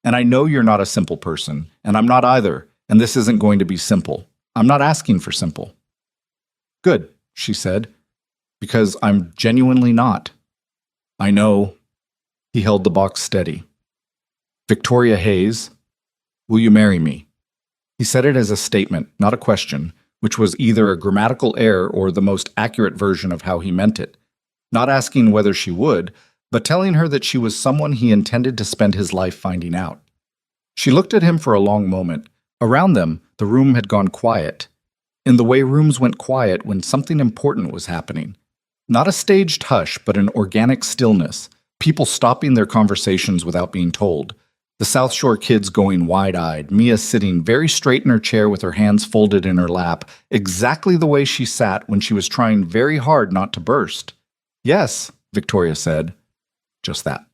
"And I know you're not a simple person, and I'm not either, and this isn't going to be simple. I'm not asking for simple." "Good," she said, "because I'm genuinely not." "I know." He held the box steady. "Victoria Hayes, will you marry me?" He said it as a statement, not a question, which was either a grammatical error or the most accurate version of how he meant it. Not asking whether she would, but telling her that she was someone he intended to spend his life finding out. She looked at him for a long moment. Around them, the room had gone quiet, in the way rooms went quiet when something important was happening. Not a staged hush, but an organic stillness, people stopping their conversations without being told. The South Shore kids going wide-eyed, Mia sitting very straight in her chair with her hands folded in her lap, exactly the way she sat when she was trying very hard not to burst. Yes, Victoria said. Just that.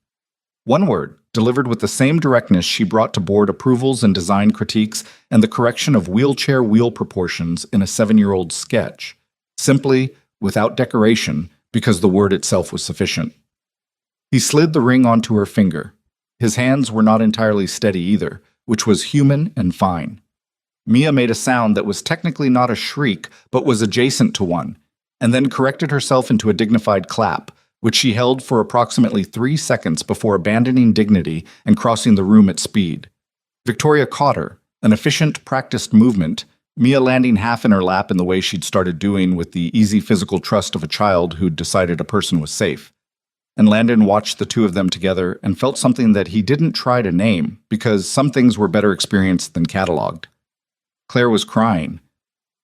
One word, delivered with the same directness she brought to board approvals and design critiques and the correction of wheelchair wheel proportions in a 7-year-old's sketch. Simply, without decoration, because the word itself was sufficient. He slid the ring onto her finger. His hands were not entirely steady either, which was human and fine. Mia made a sound that was technically not a shriek, but was adjacent to one, and then corrected herself into a dignified clap, which she held for approximately 3 seconds before abandoning dignity and crossing the room at speed. Victoria caught her, an efficient, practiced movement, Mia landing half in her lap in the way she'd started doing with the easy physical trust of a child who'd decided a person was safe. And Landon watched the two of them together and felt something that he didn't try to name, because some things were better experienced than cataloged. Claire was crying.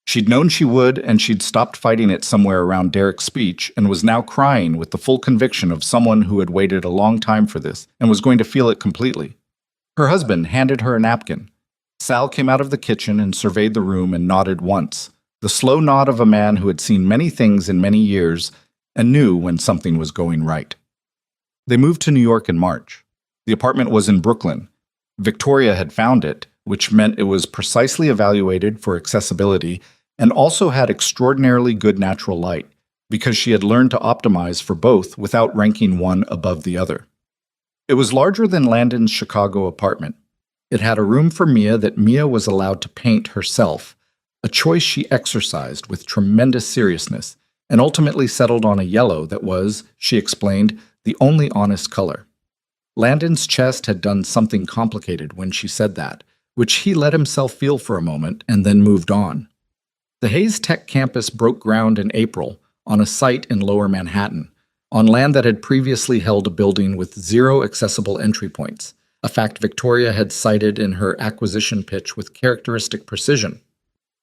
She'd known she would, and she'd stopped fighting it somewhere around Derek's speech and was now crying with the full conviction of someone who had waited a long time for this and was going to feel it completely. Her husband handed her a napkin. Sal came out of the kitchen and surveyed the room and nodded once, the slow nod of a man who had seen many things in many years and knew when something was going right. They moved to New York in March. The apartment was in Brooklyn. Victoria had found it, which meant it was precisely evaluated for accessibility and also had extraordinarily good natural light, because she had learned to optimize for both without ranking one above the other. It was larger than Landon's Chicago apartment. It had a room for Mia that Mia was allowed to paint herself, a choice she exercised with tremendous seriousness, and ultimately settled on a yellow that was, she explained, the only honest color. Landon's chest had done something complicated when she said that, which he let himself feel for a moment and then moved on. The Hayes Tech campus broke ground in April on a site in Lower Manhattan, on land that had previously held a building with 0 accessible entry points, a fact Victoria had cited in her acquisition pitch with characteristic precision.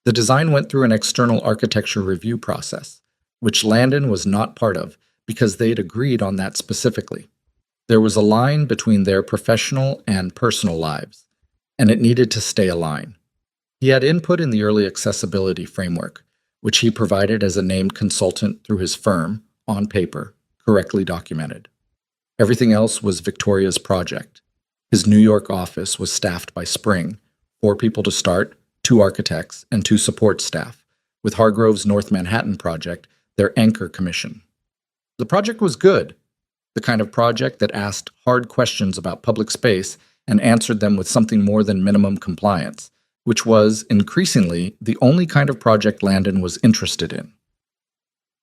The design went through an external architecture review process, which Landon was not part of because they'd agreed on that specifically. There was a line between their professional and personal lives, and it needed to stay a line. He had input in the early accessibility framework, which he provided as a named consultant through his firm, on paper, correctly documented. Everything else was Victoria's project. His New York office was staffed by Spring, 4 people to start, 2 architects, and 2 support staff, with Hargrove's North Manhattan project, their anchor commission. The project was good, the kind of project that asked hard questions about public space and answered them with something more than minimum compliance, which was, increasingly, the only kind of project Landon was interested in.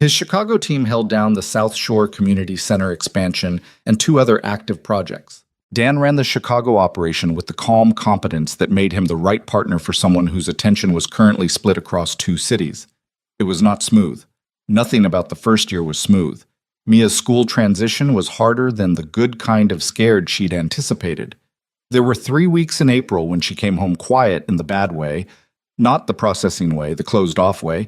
His Chicago team held down the South Shore Community Center expansion and 2 other active projects. Dan ran the Chicago operation with the calm competence that made him the right partner for someone whose attention was currently split across 2 cities. It was not smooth. Nothing about the first year was smooth. Mia's school transition was harder than the good kind of scared she'd anticipated. There were 3 weeks in April when she came home quiet in the bad way, not the processing way, the closed-off way,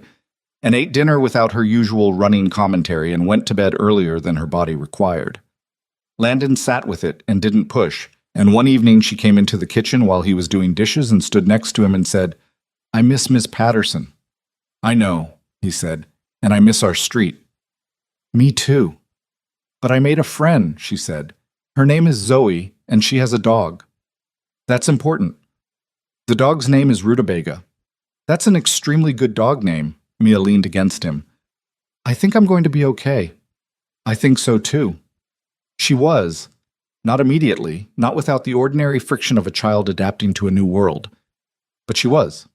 and ate dinner without her usual running commentary and went to bed earlier than her body required. Landon sat with it and didn't push, and one evening she came into the kitchen while he was doing dishes and stood next to him and said, "I miss Miss Patterson." "I know," he said, "and I miss our street." "Me too." "But I made a friend," she said. "Her name is Zoe, and she has a dog." "That's important." "The dog's name is Rutabaga." "That's an extremely good dog name." Mia leaned against him. "I think I'm going to be okay." "I think so too." She was. Not immediately, not without the ordinary friction of a child adapting to a new world. But she was.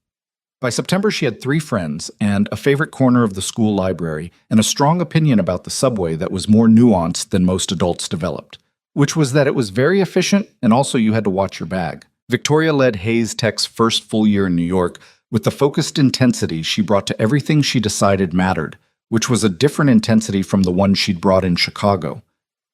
By September, she had 3 friends and a favorite corner of the school library and a strong opinion about the subway that was more nuanced than most adults developed, which was that it was very efficient and also you had to watch your bag. Victoria led Hayes Tech's first full year in New York with the focused intensity she brought to everything she decided mattered, which was a different intensity from the one she'd brought in Chicago.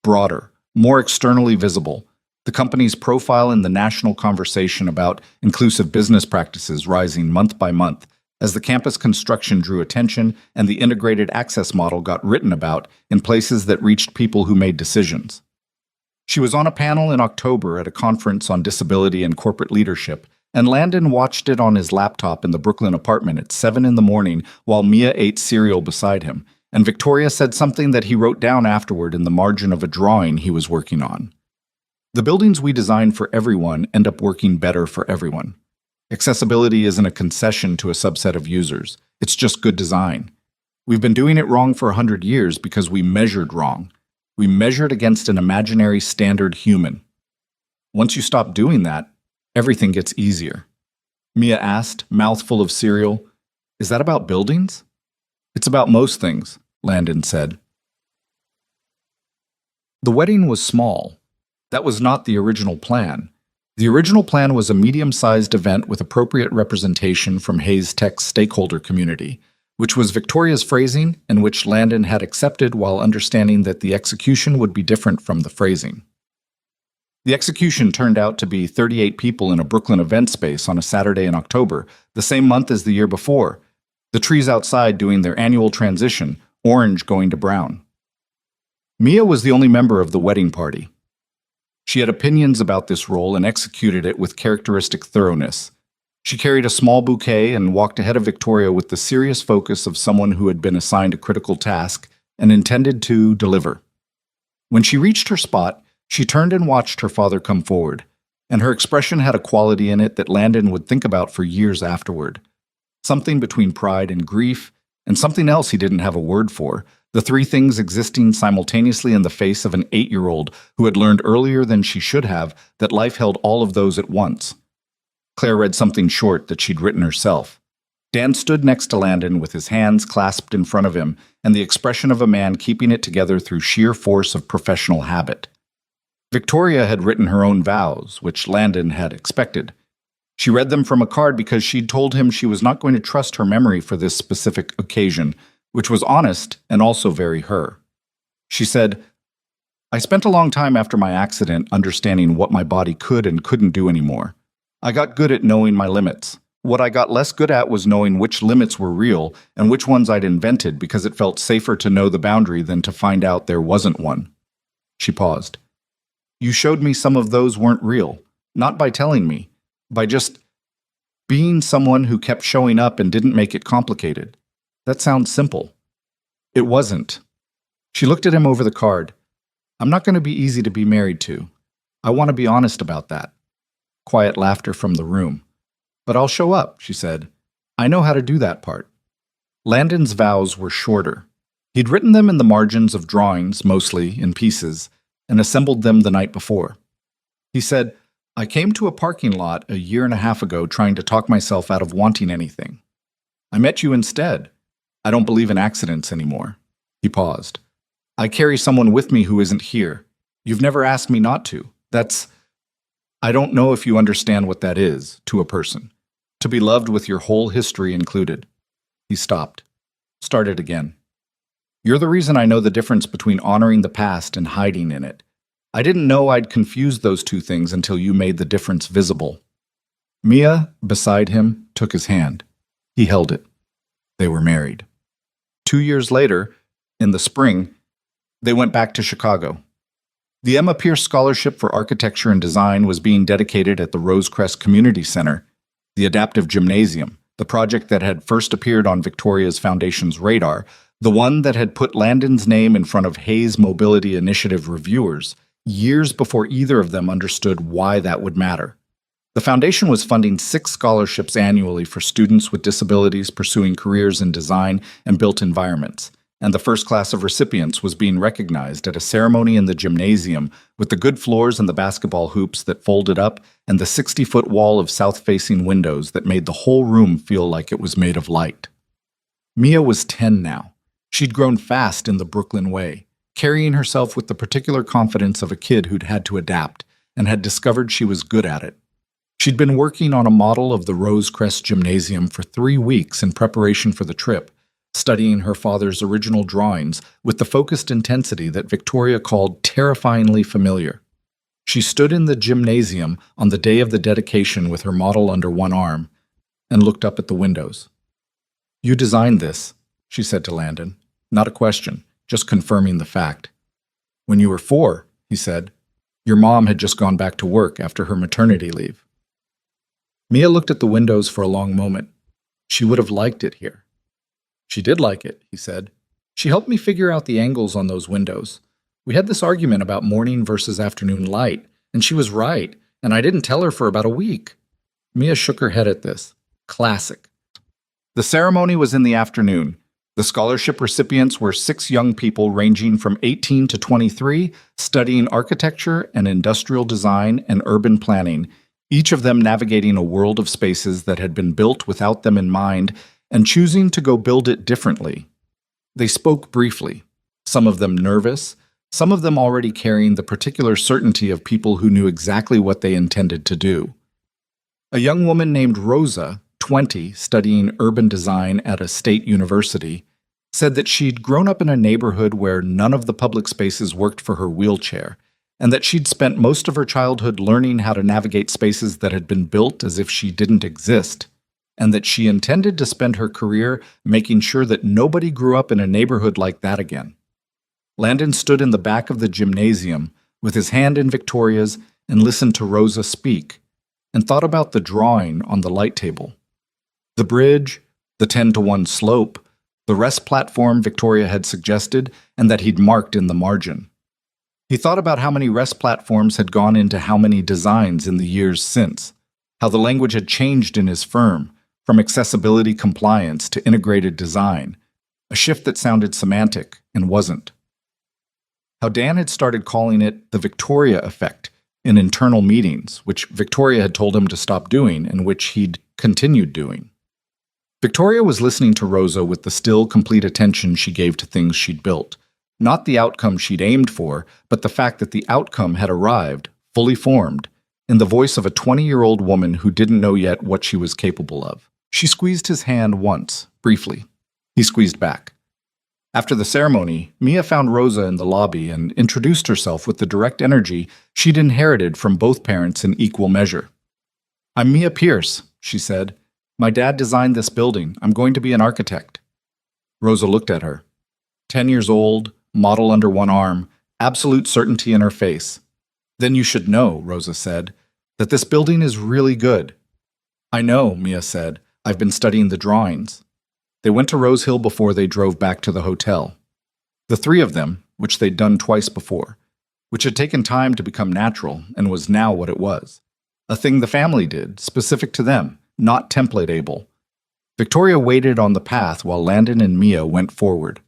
Broader, more externally visible, the company's profile in the national conversation about inclusive business practices rising month by month as the campus construction drew attention and the integrated access model got written about in places that reached people who made decisions. She was on a panel in October at a conference on disability and corporate leadership, and Landon watched it on his laptop in the Brooklyn apartment at 7 in the morning while Mia ate cereal beside him, and Victoria said something that he wrote down afterward in the margin of a drawing he was working on. The buildings we design for everyone end up working better for everyone. Accessibility isn't a concession to a subset of users. It's just good design. We've been doing it wrong for 100 years because we measured wrong. We measured against an imaginary standard human. Once you stop doing that, everything gets easier. Mia asked, mouthful of cereal, "Is that about buildings?" "It's about most things," Landon said. The wedding was small. That was not the original plan. The original plan was a medium-sized event with appropriate representation from Hayes Tech's stakeholder community, which was Victoria's phrasing and which Landon had accepted while understanding that the execution would be different from the phrasing. The execution turned out to be 38 people in a Brooklyn event space on a Saturday in October, the same month as the year before, the trees outside doing their annual transition, orange going to brown. Mia was the only member of the wedding party. She had opinions about this role and executed it with characteristic thoroughness. She carried a small bouquet and walked ahead of Victoria with the serious focus of someone who had been assigned a critical task and intended to deliver. When she reached her spot, she turned and watched her father come forward, and her expression had a quality in it that Landon would think about for years afterward. Something between pride and grief, and something else he didn't have a word for, the three things existing simultaneously in the face of an 8-year-old who had learned earlier than she should have that life held all of those at once. Claire read something short that she'd written herself. Dan stood next to Landon with his hands clasped in front of him and the expression of a man keeping it together through sheer force of professional habit. Victoria had written her own vows, which Landon had expected. She read them from a card because she'd told him she was not going to trust her memory for this specific occasion, which was honest and also very her. She said, "I spent a long time after my accident understanding what my body could and couldn't do anymore. I got good at knowing my limits. What I got less good at was knowing which limits were real and which ones I'd invented because it felt safer to know the boundary than to find out there wasn't one." She paused. "You showed me some of those weren't real, not by telling me, by just being someone who kept showing up and didn't make it complicated. That sounds simple." It wasn't. She looked at him over the card. "I'm not going to be easy to be married to. I want to be honest about that." Quiet laughter from the room. "But I'll show up," she said. "I know how to do that part." Landon's vows were shorter. He'd written them in the margins of drawings, mostly in pieces, and assembled them the night before. He said, "I came to a parking lot a year and a half ago trying to talk myself out of wanting anything. I met you instead. I don't believe in accidents anymore." He paused. "I carry someone with me who isn't here. You've never asked me not to. I don't know if you understand what that is, to a person. To be loved with your whole history included." He stopped. Started again. "You're the reason I know the difference between honoring the past and hiding in it. I didn't know I'd confused those two things until you made the difference visible." Mia, beside him, took his hand. He held it. They were married. 2 years later, in the spring, they went back to Chicago. The Emma Pierce Scholarship for Architecture and Design was being dedicated at the Rosecrest Community Center, the Adaptive Gymnasium, the project that had first appeared on Victoria's Foundation's radar, the one that had put Landon's name in front of Hayes Mobility Initiative reviewers, years before either of them understood why that would matter. The foundation was funding 6 scholarships annually for students with disabilities pursuing careers in design and built environments, and the first class of recipients was being recognized at a ceremony in the gymnasium with the good floors and the basketball hoops that folded up and the 60-foot wall of south-facing windows that made the whole room feel like it was made of light. Mia was 10 now. She'd grown fast in the Brooklyn way, carrying herself with the particular confidence of a kid who'd had to adapt and had discovered she was good at it. She'd been working on a model of the Rosecrest Gymnasium for 3 weeks in preparation for the trip, studying her father's original drawings with the focused intensity that Victoria called terrifyingly familiar. She stood in the gymnasium on the day of the dedication with her model under one arm and looked up at the windows. "You designed this," she said to Landon. Not a question, just confirming the fact. "When you were 4, he said, your mom had just gone back to work after her maternity leave." Mia looked at the windows for a long moment. She would have liked it here. "She did like it," he said. She helped me figure out the angles on those windows. We had this argument about morning versus afternoon light, and she was right, and I didn't tell her for about a week. Mia shook her head at this. Classic. The ceremony was in the afternoon. The scholarship recipients were 6 young people ranging from 18 to 23, studying architecture and industrial design and urban planning, each of them navigating a world of spaces that had been built without them in mind and choosing to go build it differently. They spoke briefly, some of them nervous, some of them already carrying the particular certainty of people who knew exactly what they intended to do. A young woman named Rosa, 20, studying urban design at a state university, said that she'd grown up in a neighborhood where none of the public spaces worked for her wheelchair, and that she'd spent most of her childhood learning how to navigate spaces that had been built as if she didn't exist, and that she intended to spend her career making sure that nobody grew up in a neighborhood like that again. Landon stood in the back of the gymnasium with his hand in Victoria's and listened to Rosa speak, and thought about the drawing on the light table. The bridge, the 10-to-1 slope, the rest platform Victoria had suggested and that he'd marked in the margin. He thought about how many rest platforms had gone into how many designs in the years since, how the language had changed in his firm, from accessibility compliance to integrated design, a shift that sounded semantic and wasn't. How Dan had started calling it the Victoria effect in internal meetings, which Victoria had told him to stop doing and which he'd continued doing. Victoria was listening to Rosa with the still, complete attention she gave to things she'd built. Not the outcome she'd aimed for, but the fact that the outcome had arrived, fully formed, in the voice of a 20-year-old woman who didn't know yet what she was capable of. She squeezed his hand once, briefly. He squeezed back. After the ceremony, Mia found Rosa in the lobby and introduced herself with the direct energy she'd inherited from both parents in equal measure. "I'm Mia Pierce," she said. "My dad designed this building. I'm going to be an architect." Rosa looked at her. 10 years old, model under one arm, absolute certainty in her face. "Then you should know," Rosa said, "that this building is really good." "I know," Mia said. "I've been studying the drawings." They went to Rose Hill before they drove back to the hotel. The 3 of them, which they'd done twice before, which had taken time to become natural and was now what it was. A thing the family did, specific to them, not template-able. Victoria waited on the path while Landon and Mia went forward.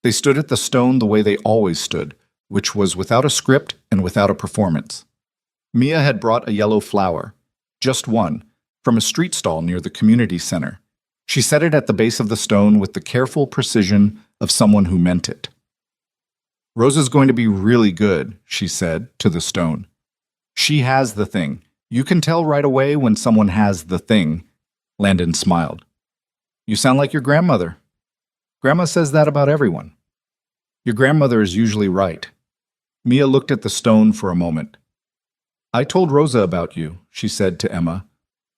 They stood at the stone the way they always stood, which was without a script and without a performance. Mia had brought a yellow flower, just one, from a street stall near the community center. She set it at the base of the stone with the careful precision of someone who meant it. "Rosa's going to be really good," she said to the stone. "She has the thing. You can tell right away when someone has the thing." Landon smiled. "You sound like your grandmother." "Grandma says that about everyone." "Your grandmother is usually right." Mia looked at the stone for a moment. "I told Rosa about you," she said to Emma.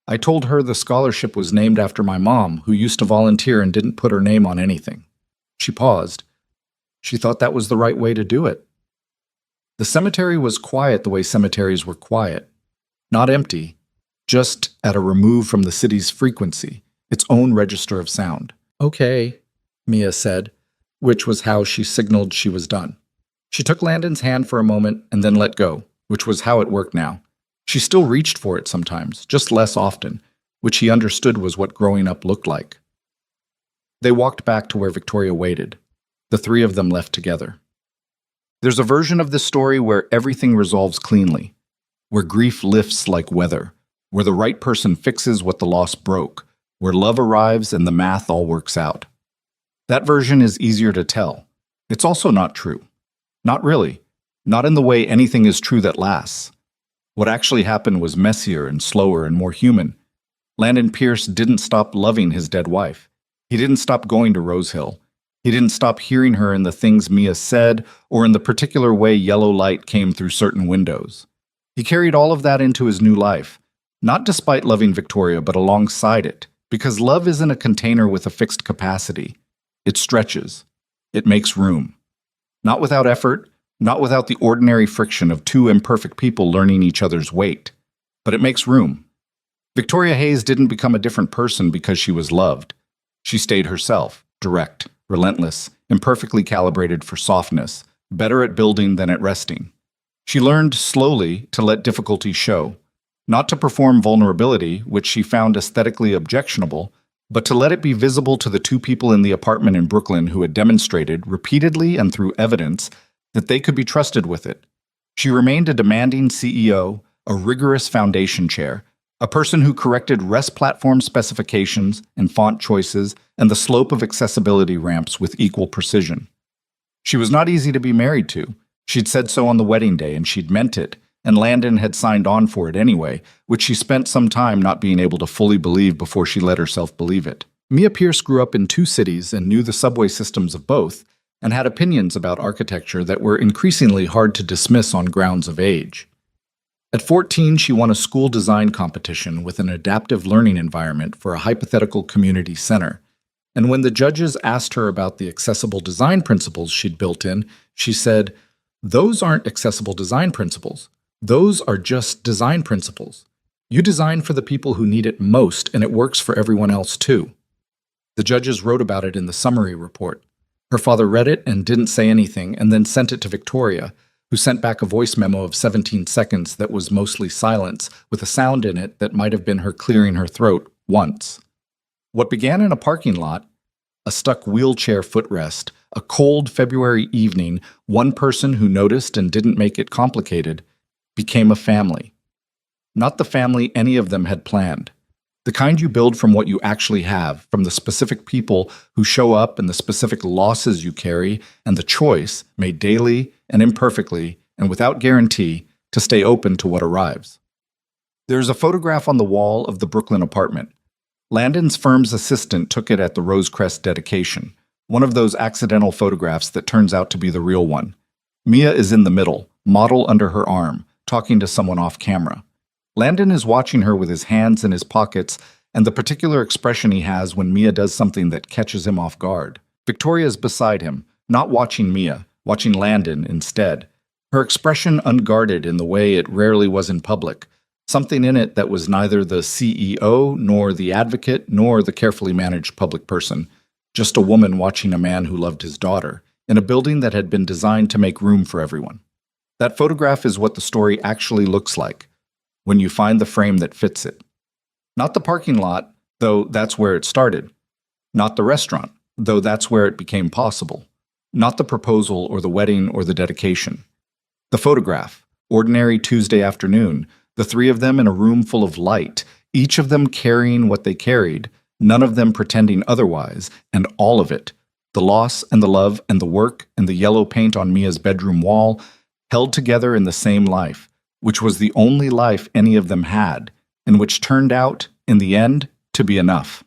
"I told her the scholarship was named after my mom, who used to volunteer and didn't put her name on anything." She paused. She thought that was the right way to do it. The cemetery was quiet the way cemeteries were quiet. Not empty, just at a remove from the city's frequency, its own register of sound. "Okay," Mia said, which was how she signaled she was done. She took Landon's hand for a moment and then let go, which was how it worked now. She still reached for it sometimes, just less often, which he understood was what growing up looked like. They walked back to where Victoria waited. The 3 of them left together. There's a version of this story where everything resolves cleanly, where grief lifts like weather, where the right person fixes what the loss broke, where love arrives and the math all works out. That version is easier to tell. It's also not true. Not really. Not in the way anything is true that lasts. What actually happened was messier and slower and more human. Landon Pierce didn't stop loving his dead wife. He didn't stop going to Rose Hill. He didn't stop hearing her in the things Mia said or in the particular way yellow light came through certain windows. He carried all of that into his new life, not despite loving Victoria, but alongside it, because love isn't a container with a fixed capacity. It stretches. It makes room. Not without effort, not without the ordinary friction of 2 imperfect people learning each other's weight, but it makes room. Victoria Hayes didn't become a different person because she was loved. She stayed herself, direct, relentless, imperfectly calibrated for softness, better at building than at resting. She learned slowly to let difficulty show, not to perform vulnerability, which she found aesthetically objectionable, but to let it be visible to the two people in the apartment in Brooklyn who had demonstrated, repeatedly and through evidence, that they could be trusted with it. She remained a demanding CEO, a rigorous foundation chair, a person who corrected REST platform specifications and font choices and the slope of accessibility ramps with equal precision. She was not easy to be married to. She'd said so on the wedding day, and she'd meant it, and Landon had signed on for it anyway, which she spent some time not being able to fully believe before she let herself believe it. Mia Pierce grew up in two cities and knew the subway systems of both, and had opinions about architecture that were increasingly hard to dismiss on grounds of age. At 14, she won a school design competition with an adaptive learning environment for a hypothetical community center, and when the judges asked her about the accessible design principles she'd built in, she said, "Those aren't accessible design principles. Those are just design principles. You design for the people who need it most, and it works for everyone else too." The judges wrote about it in the summary report. Her father read it and didn't say anything, and then sent it to Victoria, who sent back a voice memo of 17 seconds that was mostly silence, with a sound in it that might have been her clearing her throat once. What began in a parking lot, a stuck wheelchair footrest, a cold February evening, one person who noticed and didn't make it complicated, became a family. Not the family any of them had planned. The kind you build from what you actually have, from the specific people who show up and the specific losses you carry, and the choice, made daily and imperfectly and without guarantee, to stay open to what arrives. There's a photograph on the wall of the Brooklyn apartment. Landon's firm's assistant took it at the Rosecrest dedication, one of those accidental photographs that turns out to be the real one. Mia is in the middle, model under her arm, talking to someone off camera. Landon is watching her with his hands in his pockets and the particular expression he has when Mia does something that catches him off guard. Victoria is beside him, not watching Mia, watching Landon instead. Her expression unguarded in the way it rarely was in public, something in it that was neither the CEO, nor the advocate, nor the carefully managed public person, just a woman watching a man who loved his daughter, in a building that had been designed to make room for everyone. That photograph is what the story actually looks like, when you find the frame that fits it. Not the parking lot, though that's where it started. Not the restaurant, though that's where it became possible. Not the proposal or the wedding or the dedication. The photograph, ordinary Tuesday afternoon, the three of them in a room full of light, each of them carrying what they carried, none of them pretending otherwise, and all of it, the loss and the love and the work and the yellow paint on Mia's bedroom wall, held together in the same life, which was the only life any of them had, and which turned out, in the end, to be enough.